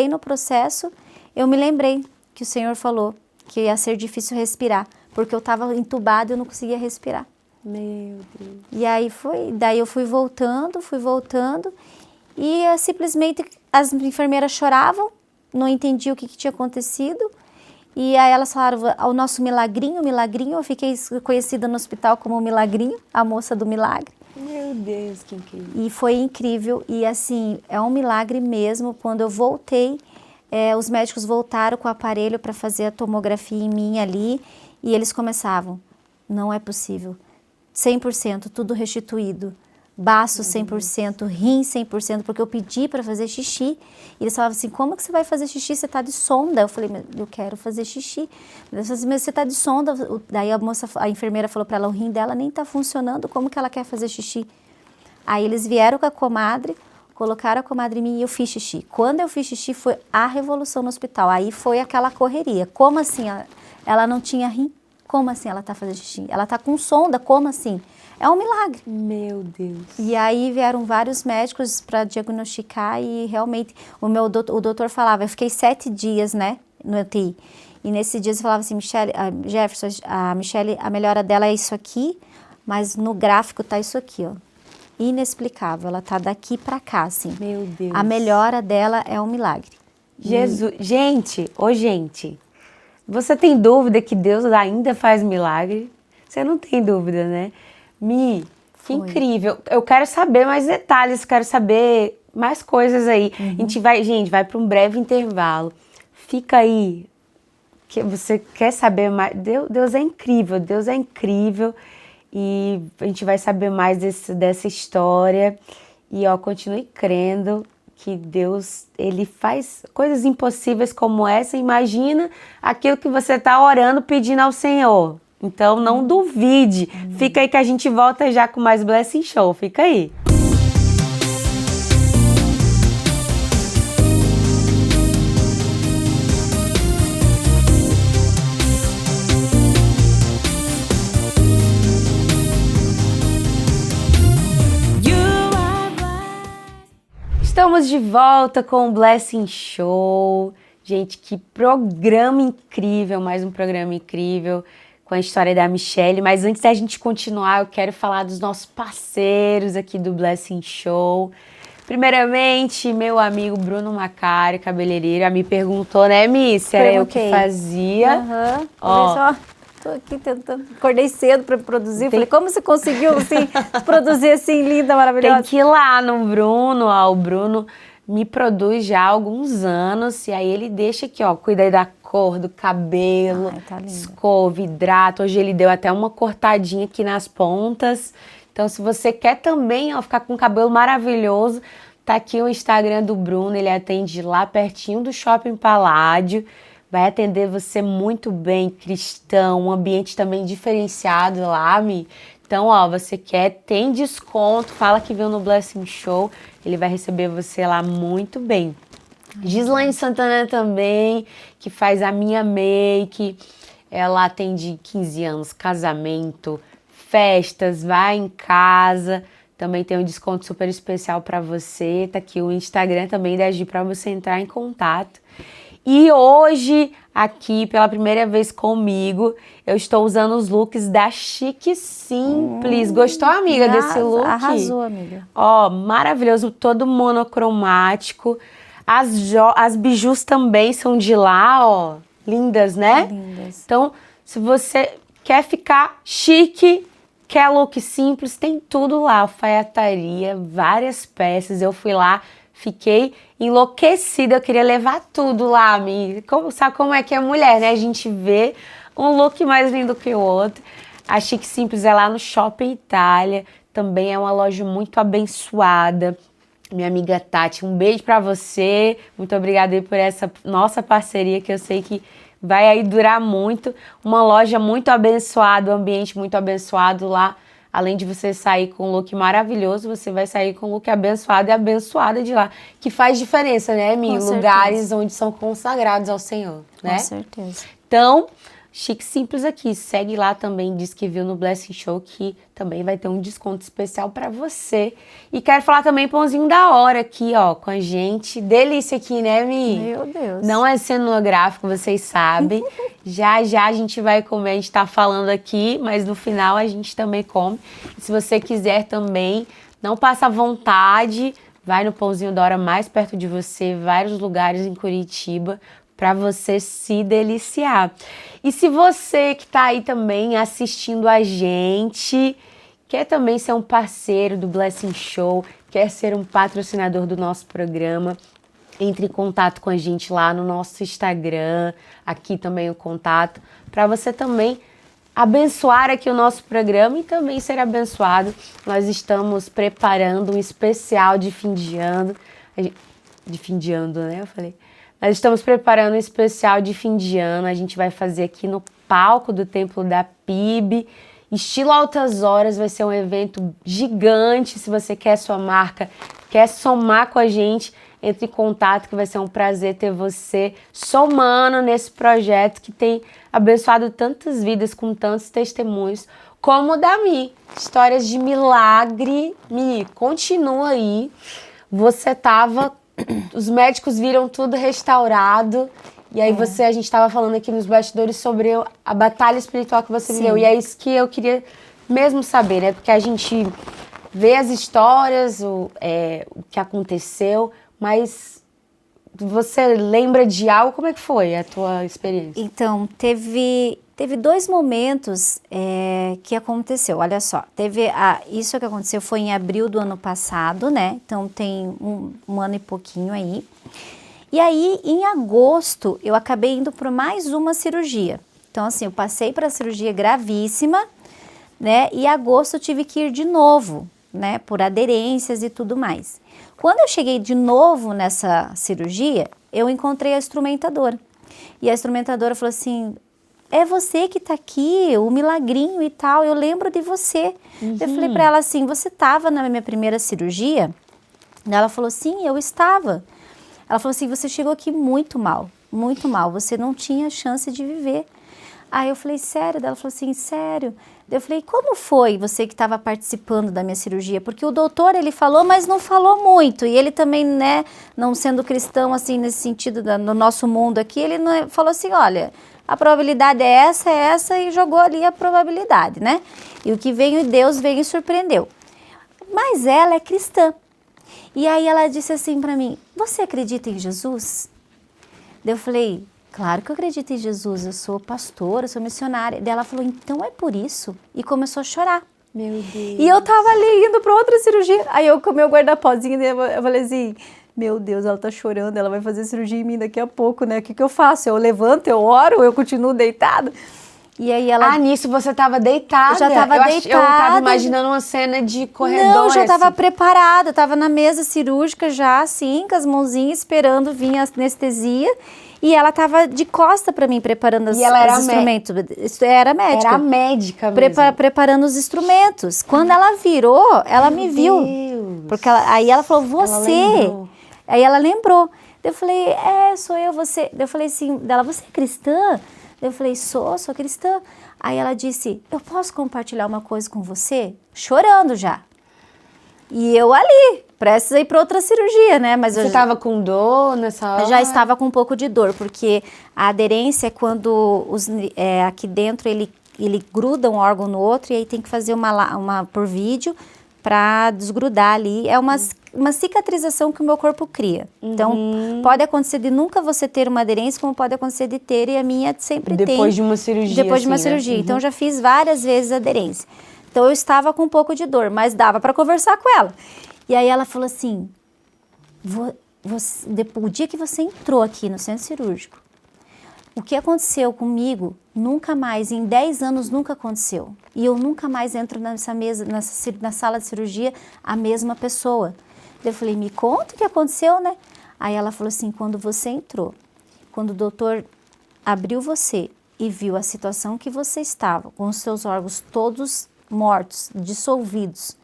no processo, eu me lembrei que o Senhor falou que ia ser difícil respirar, porque eu estava entubada e eu não conseguia respirar. Meu Deus. E aí daí eu fui voltando, e simplesmente as enfermeiras choravam, não entendiam o que tinha acontecido, e aí elas falaram, o nosso milagrinho, eu fiquei conhecida no hospital como Milagrinho, a moça do milagre. Meu Deus, que incrível. E foi incrível, e assim, é um milagre mesmo. Quando eu voltei, os médicos voltaram com o aparelho para fazer a tomografia em mim ali, e eles começavam, não é possível. 100%, tudo restituído, baço 100%, rim 100%, porque eu pedi para fazer xixi, e eles falavam assim, como que você vai fazer xixi, você está de sonda? Eu falei, eu quero fazer xixi. Eles falaram assim, mas você está de sonda, daí a enfermeira falou para ela, o rim dela nem está funcionando, como que ela quer fazer xixi? Aí eles vieram com a comadre, colocaram a comadre em mim e eu fiz xixi. Quando eu fiz xixi foi a revolução no hospital, aí foi aquela correria, como assim ela não tinha rim? Como assim ela está fazendo xixi? Ela está com sonda, como assim? É um milagre. Meu Deus. E aí vieram vários médicos para diagnosticar e realmente o doutor falava, eu fiquei 7 dias, né, no UTI. E nesses dias eu falava assim, Jefferson, a Michele, a melhora dela é isso aqui, mas no gráfico tá isso aqui, ó. Inexplicável, ela tá daqui para cá, assim. Meu Deus. A melhora dela é um milagre. Jesus, gente, você tem dúvida que Deus ainda faz milagre? Você não tem dúvida, né? Que incrível. Eu quero saber mais detalhes, quero saber mais coisas aí. A gente vai para um breve intervalo. Fica aí, que você quer saber mais. Deus é incrível. E a gente vai saber mais dessa história. E continue crendo que Deus, Ele faz coisas impossíveis como essa. Imagina aquilo que você está orando, pedindo ao Senhor. Então, não duvide. Fica aí que a gente volta já com mais Blessing Show. Fica aí. Estamos de volta com o Blessing Show. Gente, que programa incrível, mais um programa incrível com a história da Michelle. Mas antes da gente continuar, eu quero falar dos nossos parceiros aqui do Blessing Show. Primeiramente, meu amigo Bruno Macário, cabeleireiro, me perguntou, né, Miss, se era eu que fazia. Ó, tô aqui tentando, acordei cedo para produzir, falei, como você conseguiu, assim, produzir assim, linda, maravilhosa? Tem que ir lá no Bruno, ó, o Bruno me produz já há alguns anos, e aí ele deixa aqui, ó, cuida aí da cor do cabelo, tá escova, hidrata, hoje ele deu até uma cortadinha aqui nas pontas. Então, se você quer também, ó, ficar com o cabelo maravilhoso, tá aqui o Instagram do Bruno, ele atende lá pertinho do Shopping Paládio, vai atender você muito bem, cristão, um ambiente também diferenciado lá, Mi. Então, ó, você quer, tem desconto, fala que veio no Blessing Show, ele vai receber você lá muito bem. Gislaine Santana também, que faz a minha make, ela atende 15 anos, casamento, festas, vai em casa, também tem um desconto super especial para você, tá aqui o Instagram também da Gi para você entrar em contato. E hoje, aqui, pela primeira vez comigo, eu estou usando os looks da Chique Simples. Gostou, amiga, desse look? Arrasou, amiga. Ó, maravilhoso, todo monocromático. As bijus também são de lá, ó, lindas, né? Lindas. Então, se você quer ficar chique, quer look simples, tem tudo lá, alfaiataria, várias peças. Eu fui lá, fiquei enlouquecida, eu queria levar tudo lá, amiga. Sabe como é que é mulher, né? A gente vê um look mais lindo que o outro. A Chique Simples é lá no Shopping Itália, também é uma loja muito abençoada. Minha amiga Tati, um beijo pra você, muito obrigada aí por essa nossa parceria, que eu sei que vai aí durar muito. Uma loja muito abençoada, um ambiente muito abençoado lá. Além de você sair com um look maravilhoso, você vai sair com um look abençoado e abençoada de lá. Que faz diferença, né, Mi? Em lugares onde são consagrados ao Senhor, né? Com certeza. Então, Chique Simples aqui. Segue lá também, diz que viu no Blessing Show, que também vai ter um desconto especial para você. E quero falar também Pãozinho da Hora aqui, ó, com a gente. Delícia aqui, né, Mi? Meu Deus. Não é cenográfico, vocês sabem. Já a gente vai comer, a gente tá falando aqui, mas no final a gente também come. E se você quiser também, não passa vontade, vai no Pãozinho da Hora mais perto de você, vários lugares em Curitiba, para você se deliciar. E se você que tá aí também assistindo a gente, quer também ser um parceiro do Blessing Show, quer ser um patrocinador do nosso programa, entre em contato com a gente lá no nosso Instagram, aqui também o contato, para você também abençoar aqui o nosso programa e também ser abençoado. Nós estamos preparando um especial de fim de ano, né? Eu falei. Nós estamos preparando um especial de fim de ano, a gente vai fazer aqui no palco do Templo da PIB, estilo Altas Horas, vai ser um evento gigante. Se você quer sua marca, quer somar com a gente, entre em contato, que vai ser um prazer ter você somando nesse projeto que tem abençoado tantas vidas com tantos testemunhos, como o da Mi. Histórias de milagre. Mi, continua aí. Você tava... Os médicos viram tudo restaurado. E aí a gente estava falando aqui nos bastidores sobre a batalha espiritual que você viveu. E é isso que eu queria mesmo saber, né? Porque a gente vê as histórias, o que aconteceu, mas você lembra de algo? Como é que foi a tua experiência? Então, teve 2 momentos que aconteceu. Olha só, isso que aconteceu foi em abril do ano passado, né? Então tem um ano e pouquinho aí. E aí, em agosto, eu acabei indo para mais uma cirurgia. Então, assim, eu passei para a cirurgia gravíssima, né? E em agosto eu tive que ir de novo, né? Por aderências e tudo mais. Quando eu cheguei de novo nessa cirurgia, eu encontrei a instrumentadora. E a instrumentadora falou assim: é você que tá aqui, o milagrinho e tal, eu lembro de você. Eu falei para ela assim: você estava na minha primeira cirurgia? Ela falou: sim, eu estava. Ela falou assim: você chegou aqui muito mal, você não tinha chance de viver. Aí eu falei, sério? Ela falou assim, sério. Eu falei, como foi você que estava participando da minha cirurgia? Porque o doutor, ele falou, mas não falou muito. E ele também, né, não sendo cristão, assim, nesse sentido, no nosso mundo aqui, ele não, falou assim, olha, a probabilidade é essa, e jogou ali a probabilidade, né? E o que veio, Deus veio e surpreendeu. Mas ela é cristã. E aí ela disse assim para mim, você acredita em Jesus? Daí eu falei, claro que eu acredito em Jesus, eu sou pastora, eu sou missionária. Daí ela falou, então é por isso. E começou a chorar. Meu Deus. E eu tava ali indo para outra cirurgia. Aí eu com o meu guarda-pozinho, eu falei assim, meu Deus, ela tá chorando, ela vai fazer cirurgia em mim daqui a pouco, né? O que eu faço? Eu levanto, eu oro, eu continuo deitada? E aí ela... nisso você tava deitada? Eu já tava deitada. Eu tava imaginando uma cena de corredor. Não, já tava assim. preparada, tava na mesa cirúrgica já, assim, com as mãozinhas, esperando vir a anestesia. E ela tava de costa para mim, preparando os instrumentos. Era médica. Era médica mesmo. Preparando os instrumentos. Quando ela virou, ela me viu. Deus. Porque aí ela falou, você. Aí ela lembrou. Eu falei, sou eu, você. Eu falei assim, dela, você é cristã? Eu falei, sou cristã. Aí ela disse, eu posso compartilhar uma coisa com você? Chorando já. E eu ali, prestes a ir para outra cirurgia, né? Mas você estava com dor nessa hora? Eu já estava com um pouco de dor, porque a aderência é quando aqui dentro ele gruda um órgão no outro e aí tem que fazer uma por vídeo para desgrudar ali. É uma cicatrização que o meu corpo cria. Então, pode acontecer de nunca você ter uma aderência, como pode acontecer de ter, e a minha sempre tem. Depois de uma cirurgia. Depois de uma cirurgia. Então, eu já fiz várias vezes aderência. Então, eu estava com um pouco de dor, mas dava para conversar com ela. E aí ela falou assim, o dia que você entrou aqui no centro cirúrgico, o que aconteceu comigo, nunca mais, em 10 anos nunca aconteceu. E eu nunca mais entro nessa mesa, na sala de cirurgia, a mesma pessoa. Eu falei, me conta o que aconteceu, né? Aí ela falou assim, quando você entrou, quando o doutor abriu você e viu a situação que você estava, com os seus órgãos todos mortos, dissolvidos,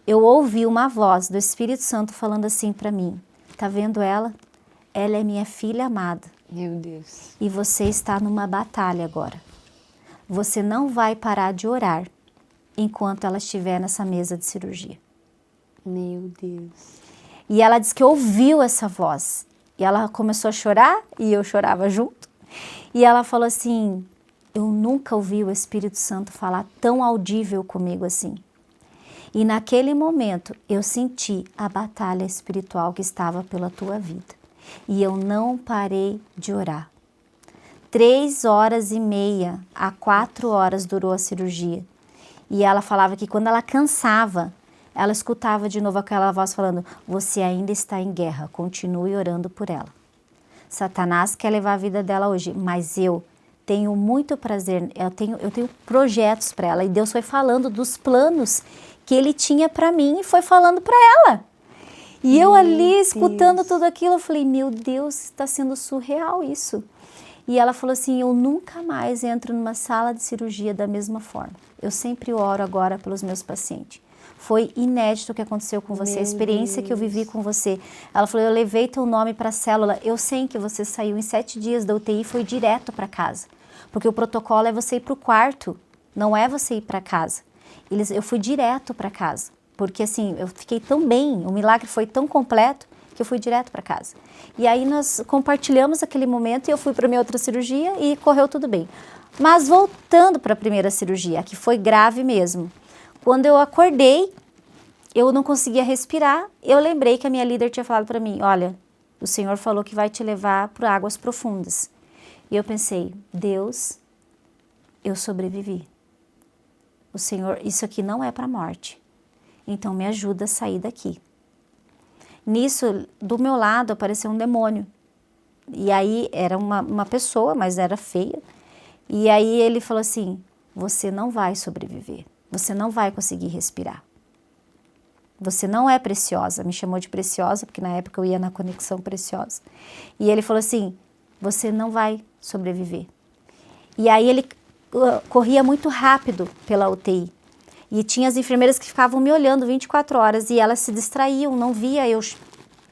eu ouvi uma voz do Espírito Santo falando assim para mim, tá vendo ela? Ela é minha filha amada. Meu Deus. E você está numa batalha agora. Você não vai parar de orar enquanto ela estiver nessa mesa de cirurgia. Meu Deus. E ela disse que ouviu essa voz. E ela começou a chorar e eu chorava junto. E ela falou assim, eu nunca ouvi o Espírito Santo falar tão audível comigo assim. E naquele momento eu senti a batalha espiritual que estava pela tua vida. E eu não parei de orar. 3h30 a 4 horas durou a cirurgia. E ela falava que quando ela cansava, ela escutava de novo aquela voz falando, você ainda está em guerra, continue orando por ela. Satanás quer levar a vida dela hoje, mas eu tenho muito prazer, eu tenho projetos para ela. E Deus foi falando dos planos que ele tinha para mim e foi falando para ela. E eu ali escutando tudo aquilo, eu falei, meu Deus, está sendo surreal isso. E ela falou assim, eu nunca mais entro numa sala de cirurgia da mesma forma. Eu sempre oro agora pelos meus pacientes. Foi inédito o que aconteceu com você, a experiência que eu vivi com você. Ela falou, eu levei teu nome para a célula, eu sei que você saiu em 7 dias da UTI e foi direto para casa. Porque o protocolo é você ir para o quarto, não é você ir para casa. Eu fui direto para casa. Porque assim, eu fiquei tão bem, o milagre foi tão completo que eu fui direto para casa. E aí nós compartilhamos aquele momento e eu fui para minha outra cirurgia e correu tudo bem. Mas voltando para a primeira cirurgia, que foi grave mesmo. Quando eu acordei, eu não conseguia respirar, eu lembrei que a minha líder tinha falado para mim, olha, o Senhor falou que vai te levar para águas profundas. E eu pensei, Deus, eu sobrevivi. O Senhor, isso aqui não é para a morte. Então, me ajuda a sair daqui. Nisso, do meu lado, apareceu um demônio. E aí, era uma pessoa, mas era feia. E aí, ele falou assim, você não vai sobreviver. Você não vai conseguir respirar. Você não é preciosa. Me chamou de preciosa, porque na época eu ia na Conexão Preciosa. E ele falou assim, você não vai sobreviver. E aí, ele corria muito rápido pela UTI. E tinha as enfermeiras que ficavam me olhando 24 horas e elas se distraíam, não via eu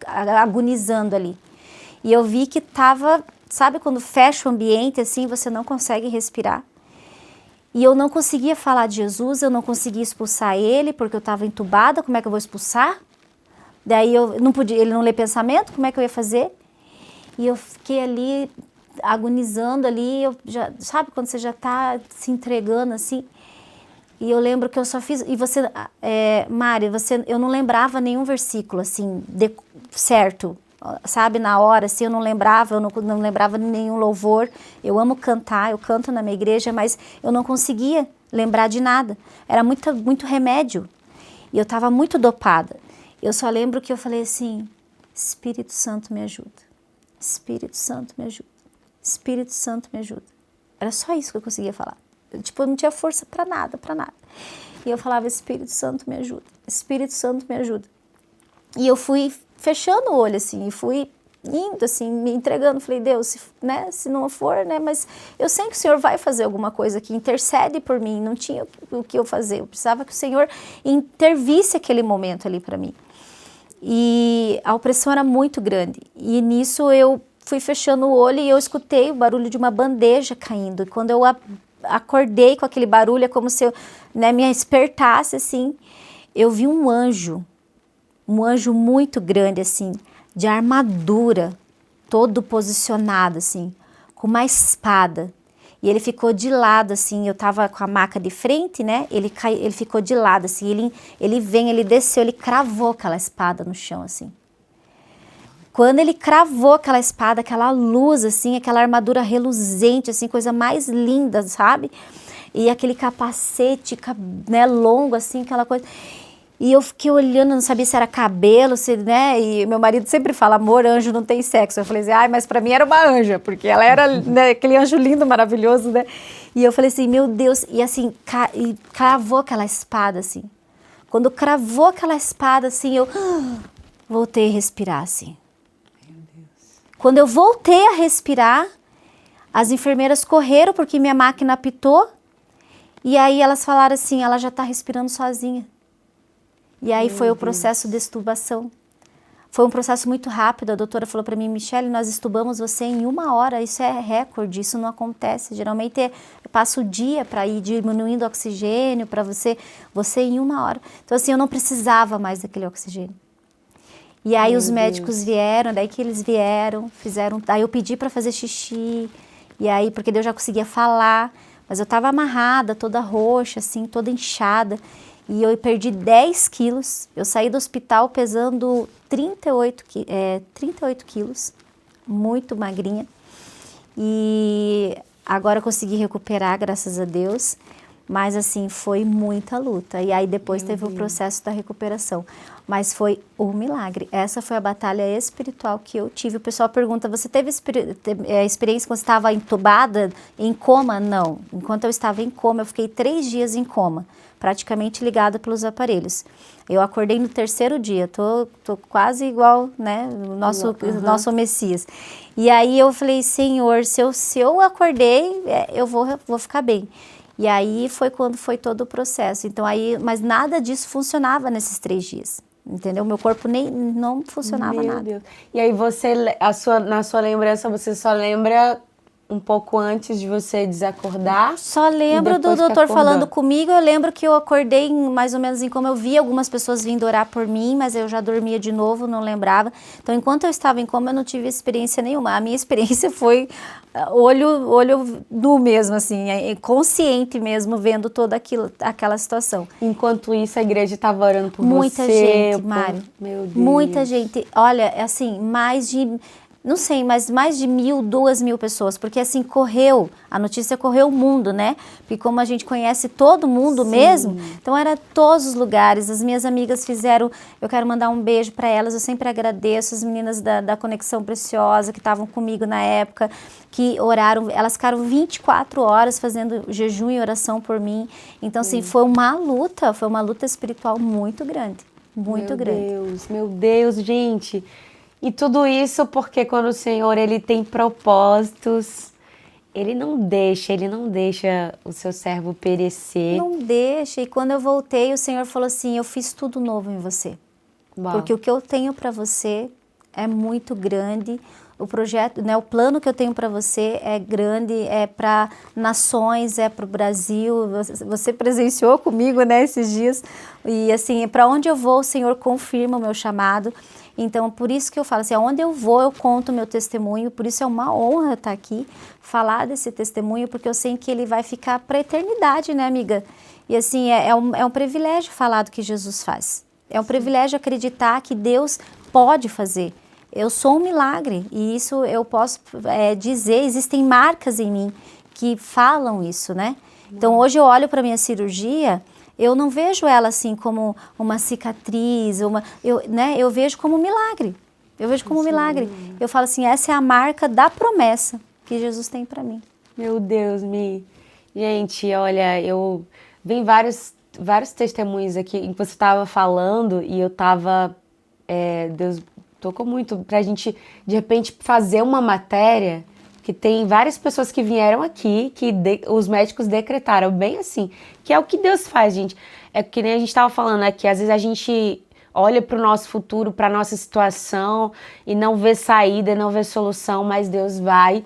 agonizando ali. E eu vi que estava sabe quando fecha o ambiente assim, você não consegue respirar? E eu não conseguia falar de Jesus, eu não conseguia expulsar ele, porque eu estava entubada, como é que eu vou expulsar? Daí eu não podia, ele não lê pensamento, como é que eu ia fazer? E eu fiquei ali, agonizando ali, eu já, sabe quando você já está se entregando assim? E eu lembro que eu só fiz, e você, Mari, eu não lembrava nenhum versículo assim, certo, sabe, na hora, assim, eu não lembrava nenhum louvor. Eu amo cantar, eu canto na minha igreja, mas eu não conseguia lembrar de nada. Era muito remédio. E eu estava muito dopada. Eu só lembro que eu falei assim, Espírito Santo me ajuda. Espírito Santo me ajuda. Espírito Santo me ajuda. Era só isso que eu conseguia falar. Eu não tinha força para nada, para nada. E eu falava, Espírito Santo me ajuda. Espírito Santo me ajuda. E eu fui fechando o olho, assim, e fui indo, assim, me entregando. Falei, Deus, se não for, né, mas eu sei que o Senhor vai fazer alguma coisa que intercede por mim. Não tinha o que eu fazer. Eu precisava que o Senhor intervisse aquele momento ali para mim. E a opressão era muito grande. E nisso eu fui fechando o olho e eu escutei o barulho de uma bandeja caindo. E quando eu acordei com aquele barulho, é como se eu, né, me despertasse, assim, eu vi um anjo muito grande, assim, de armadura, todo posicionado, assim, com uma espada. E ele ficou de lado, assim, eu tava com a maca de frente, né? Ele ficou de lado, assim, ele desceu, ele cravou aquela espada no chão, assim. Quando ele cravou aquela espada, aquela luz, assim, aquela armadura reluzente, assim, coisa mais linda, sabe? E aquele capacete, né, longo, assim, aquela coisa. E eu fiquei olhando, não sabia se era cabelo, né? E meu marido sempre fala, amor, anjo não tem sexo. Eu falei assim, mas pra mim era uma anja, porque ela era, né, aquele anjo lindo, maravilhoso, né? E eu falei assim, meu Deus, e assim, e cravou aquela espada, assim. Quando cravou aquela espada, assim, eu voltei a respirar, assim. Meu Deus. Quando eu voltei a respirar, as enfermeiras correram, porque minha máquina apitou, e aí elas falaram assim, ela já tá respirando sozinha. E aí foi o processo de extubação. Foi um processo muito rápido. A doutora falou para mim, Michele, nós extubamos você em 1 hora. Isso é recorde, isso não acontece. Geralmente eu passo o dia para ir diminuindo o oxigênio para você em 1 hora. Então assim, eu não precisava mais daquele oxigênio. E aí os médicos vieram, daí que eles vieram, fizeram... Aí eu pedi para fazer xixi, e aí, porque daí eu já conseguia falar, mas eu estava amarrada, toda roxa, assim, toda inchada. E eu perdi 10 quilos, eu saí do hospital pesando 38 quilos, muito magrinha. E agora eu consegui recuperar, graças a Deus, mas assim, foi muita luta. E aí depois teve o processo da recuperação. Mas foi um milagre. Essa foi a batalha espiritual que eu tive. O pessoal pergunta, você teve experiência quando você estava entubada, em coma? Não. Enquanto eu estava em coma, eu fiquei 3 dias em coma, praticamente ligada pelos aparelhos. Eu acordei no 3º dia, tô quase igual, né, o nosso Messias. E aí eu falei, Senhor, se eu acordei, eu vou ficar bem. E aí foi quando foi todo o processo. Então aí, mas nada disso funcionava nesses 3 dias. Entendeu? Meu corpo não funcionava nada. Deus. E aí na sua lembrança, você só lembra um pouco antes de você desacordar? Só lembro do doutor falando comigo. Eu lembro que eu acordei mais ou menos em coma. Eu vi algumas pessoas vindo orar por mim, mas eu já dormia de novo, não lembrava. Então, enquanto eu estava em coma, eu não tive experiência nenhuma. A minha experiência foi olho nu mesmo, assim, consciente mesmo, vendo toda aquela situação. Enquanto isso, a igreja estava orando por muita você. Gente, Mari. Meu Deus. Muita gente. Olha, assim, mais de 1.000, 2.000 pessoas, porque assim, a notícia correu o mundo, né? Porque como a gente conhece todo mundo mesmo, então era todos os lugares. As minhas amigas fizeram, eu quero mandar um beijo para elas, eu sempre agradeço as meninas da Conexão Preciosa que estavam comigo na época, que oraram, elas ficaram 24 horas fazendo jejum e oração por mim. Então assim, foi uma luta espiritual muito grande, muito grande. Meu Deus, gente. E tudo isso porque quando o Senhor, Ele tem propósitos, Ele não deixa o seu servo perecer. Não deixa. E quando eu voltei, o Senhor falou assim, eu fiz tudo novo em você. Uau. Porque o que eu tenho para você é muito grande, o projeto, né, o plano que eu tenho para você é grande, é para nações, é para o Brasil. Você presenciou comigo, né, esses dias. E assim, para onde eu vou, o Senhor confirma o meu chamado. Então, por isso que eu falo assim, aonde eu vou, eu conto o meu testemunho. Por isso é uma honra estar aqui, falar desse testemunho, porque eu sei que ele vai ficar para a eternidade, né, amiga? E assim, é um privilégio falar do que Jesus faz. É um privilégio acreditar que Deus pode fazer. Eu sou um milagre e isso eu posso dizer, existem marcas em mim que falam isso, né? Então hoje eu olho para a minha cirurgia, eu não vejo ela assim como uma cicatriz, eu vejo como um milagre. Eu vejo como um milagre. Eu falo assim, essa é a marca da promessa que Jesus tem para mim. Meu Deus, Mi. Gente, olha, eu vi vários testemunhos aqui em que você estava falando e eu estava... Deus tocou muito pra gente, de repente, fazer uma matéria que tem várias pessoas que vieram aqui, que os médicos decretaram bem assim, que é o que Deus faz, gente. É que nem a gente estava falando aqui, às vezes a gente olha para o nosso futuro, para a nossa situação e não vê saída, não vê solução, mas Deus vai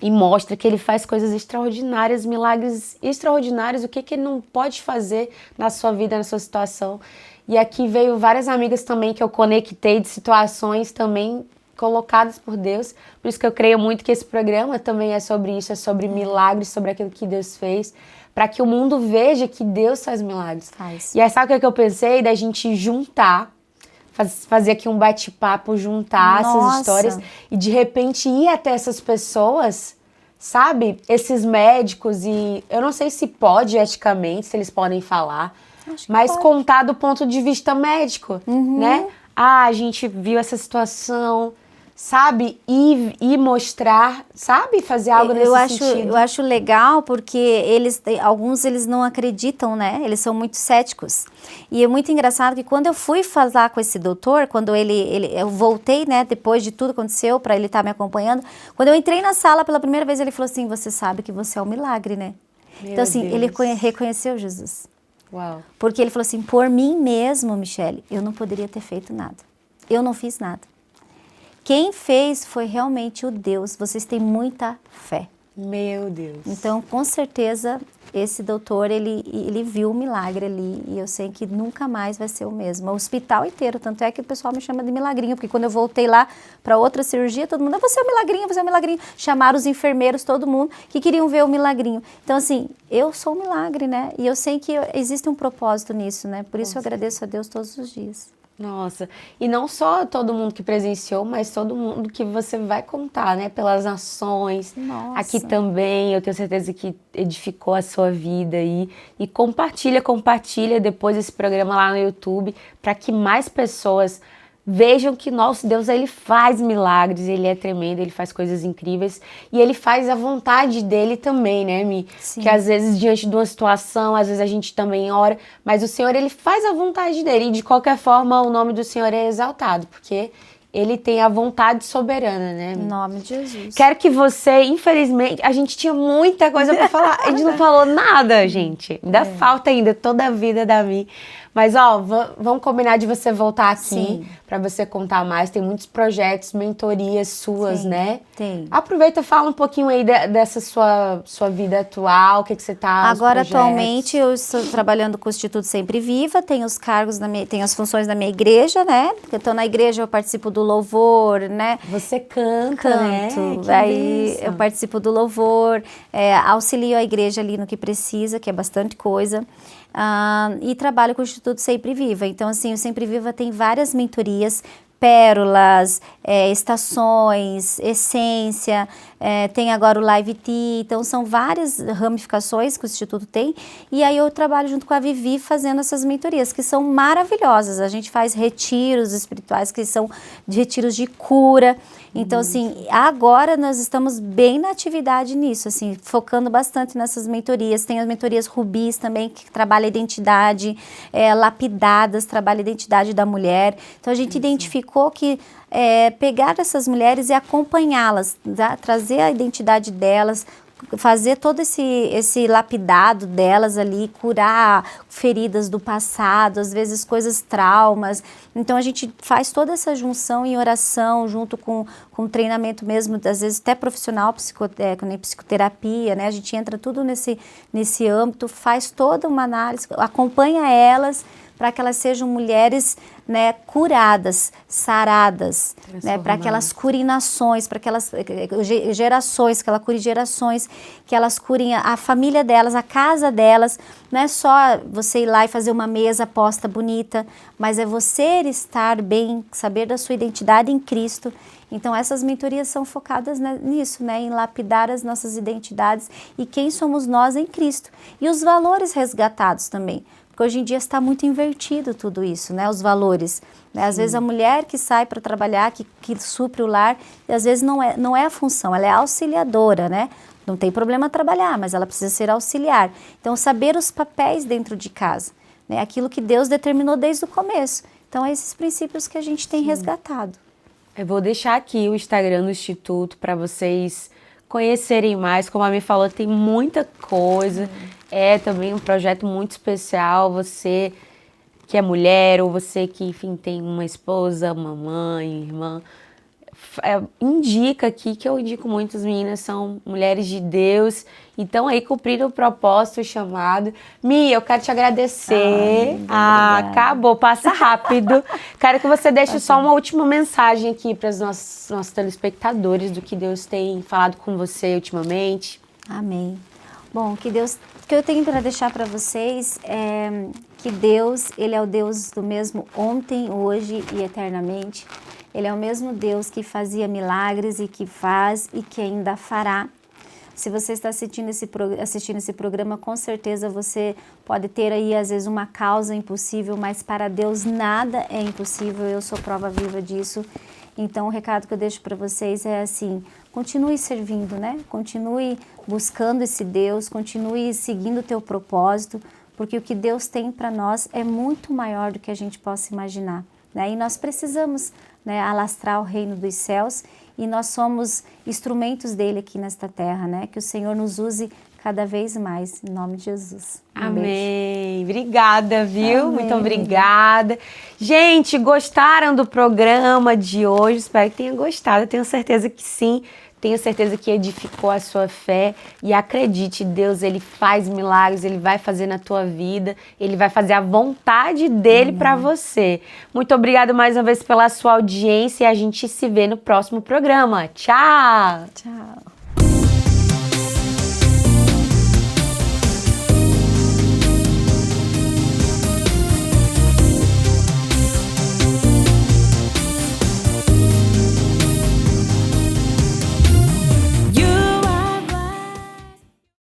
e mostra que Ele faz coisas extraordinárias, milagres extraordinários, o que Ele não pode fazer na sua vida, na sua situação. E aqui veio várias amigas também que eu conectei de situações também colocadas por Deus. Por isso que eu creio muito que esse programa também é sobre isso, é sobre milagres, sobre aquilo que Deus fez, para que o mundo veja que Deus faz milagres. Faz. E aí sabe o que eu pensei? Da gente juntar, fazer aqui um bate-papo, juntar essas histórias e de repente ir até essas pessoas, sabe? Esses médicos e eu não sei se pode eticamente, se eles podem falar, mas pode contar do ponto de vista médico, né? Ah, a gente viu essa situação, sabe? E mostrar, sabe? Fazer algo nesse sentido. Eu acho legal porque alguns eles não acreditam, né? Eles são muito céticos. E é muito engraçado que quando eu fui falar com esse doutor, quando eu voltei, né? Depois de tudo que aconteceu, para ele estar me acompanhando, quando eu entrei na sala pela primeira vez, ele falou assim, você sabe que você é um milagre, né? Então assim, ele reconheceu Jesus. Uau. Porque ele falou assim, por mim mesmo, Michele, eu não poderia ter feito nada. Eu não fiz nada. Quem fez foi realmente o Deus. Vocês têm muita fé. Meu Deus. Então, com certeza, esse doutor, ele viu o milagre ali. E eu sei que nunca mais vai ser o mesmo. O hospital inteiro, tanto é que o pessoal me chama de milagrinho. Porque quando eu voltei lá para outra cirurgia, todo mundo, você é um milagrinho, você é um milagrinho. Chamaram os enfermeiros, todo mundo, que queriam ver o milagrinho. Então, assim, eu sou um milagre, né? E eu sei que existe um propósito nisso, né? Por isso eu agradeço a Deus todos os dias. Nossa, e não só todo mundo que presenciou, mas todo mundo que você vai contar, né? Pelas nações, Nossa. Aqui também, eu tenho certeza que edificou a sua vida aí. E compartilha depois esse programa lá no YouTube, para que mais pessoas vejam que nosso Deus, Ele faz milagres, Ele é tremendo, Ele faz coisas incríveis e Ele faz a vontade dEle também, né, Mi? Sim. Que às vezes diante de uma situação, às vezes a gente também ora, mas o Senhor, Ele faz a vontade dEle e de qualquer forma o nome do Senhor é exaltado, porque Ele tem a vontade soberana, né? Em nome de Jesus. Quero que você, infelizmente, a gente tinha muita coisa pra falar, a gente não falou nada, gente. Ainda falta ainda toda a vida da Mi. Mas, ó, vamos combinar de você voltar aqui para você contar mais. Tem muitos projetos, mentorias suas, né? Tem. Aproveita e fala um pouquinho aí dessa sua vida atual, o que você tá... Agora, atualmente, eu estou trabalhando com o Instituto Sempre Viva, tenho os cargos, tenho as funções da minha igreja, né? Porque eu estou na igreja, eu participo do louvor, né? Você canta, né? Canto, aí eu participo do louvor, auxilio a igreja ali no que precisa, que é bastante coisa. E trabalho com o Instituto Sempre Viva. Então, assim, o Sempre Viva tem várias mentorias, pérolas, estações, essência, tem agora o Live Tea, então são várias ramificações que o Instituto tem, e aí eu trabalho junto com a Vivi fazendo essas mentorias, que são maravilhosas. A gente faz retiros espirituais, que são retiros de cura. Então, assim, agora nós estamos bem na atividade nisso, assim, focando bastante nessas mentorias. Tem as mentorias Rubis também, que trabalha a identidade, Lapidadas, trabalha a identidade da mulher. Então, a gente identificou que pegar essas mulheres e acompanhá-las, trazer a identidade delas, fazer todo esse lapidado delas ali, curar feridas do passado, às vezes coisas, traumas. Então a gente faz toda essa junção em oração, junto com treinamento mesmo, às vezes até profissional, psicoterapia, né? A gente entra tudo nesse âmbito, faz toda uma análise, acompanha elas para que elas sejam mulheres, né, curadas, saradas, né, para que elas curem nações, para que elas gerações, que ela cure gerações, que elas curem a família delas, a casa delas. Não é só você ir lá e fazer uma mesa posta bonita, mas é você estar bem, saber da sua identidade em Cristo. Então essas mentorias são focadas nisso, né, em lapidar as nossas identidades e quem somos nós em Cristo. E os valores resgatados também. Porque hoje em dia está muito invertido tudo isso, né? Os valores. Né? Às vezes a mulher que sai para trabalhar, que supre o lar, e às vezes não é a função, ela é auxiliadora, né? Não tem problema trabalhar, mas ela precisa ser auxiliar. Então, saber os papéis dentro de casa, né? Aquilo que Deus determinou desde o começo. Então, esses princípios que a gente tem resgatado. Eu vou deixar aqui o Instagram do Instituto para vocês conhecerem mais. Como a Mi falou, tem muita coisa. É também um projeto muito especial. Você que é mulher ou você que, enfim, tem uma esposa, uma mãe, irmã, indica aqui, que eu indico muito, as meninas são mulheres de Deus, então aí cumpriram o propósito, o chamado. Mi, eu quero te agradecer. Acabou, passa rápido. Quero que você deixe só uma última mensagem aqui para os nossos telespectadores do que Deus tem falado com você ultimamente. Amém. Bom, o que eu tenho para deixar para vocês é que Deus, Ele é o Deus do mesmo ontem, hoje e eternamente. Ele é o mesmo Deus que fazia milagres e que faz e que ainda fará. Se você está assistindo esse programa, com certeza você pode ter aí, às vezes, uma causa impossível, mas para Deus nada é impossível, eu sou prova viva disso. Então, o recado que eu deixo para vocês é assim, continue servindo, né? Continue buscando esse Deus, continue seguindo o teu propósito, porque o que Deus tem para nós é muito maior do que a gente possa imaginar, né? E nós precisamos, né, alastrar o reino dos céus e nós somos instrumentos dele aqui nesta terra, né? Que o Senhor nos use cada vez mais, em nome de Jesus. Amém. Obrigada, viu? Amém. Muito obrigada. Gente, gostaram do programa de hoje? Espero que tenham gostado. Eu tenho certeza que sim. Tenho certeza que edificou a sua fé e acredite, Deus, Ele faz milagres, Ele vai fazer na tua vida, Ele vai fazer a vontade dEle para você. Muito obrigada mais uma vez pela sua audiência e a gente se vê no próximo programa. Tchau! Tchau!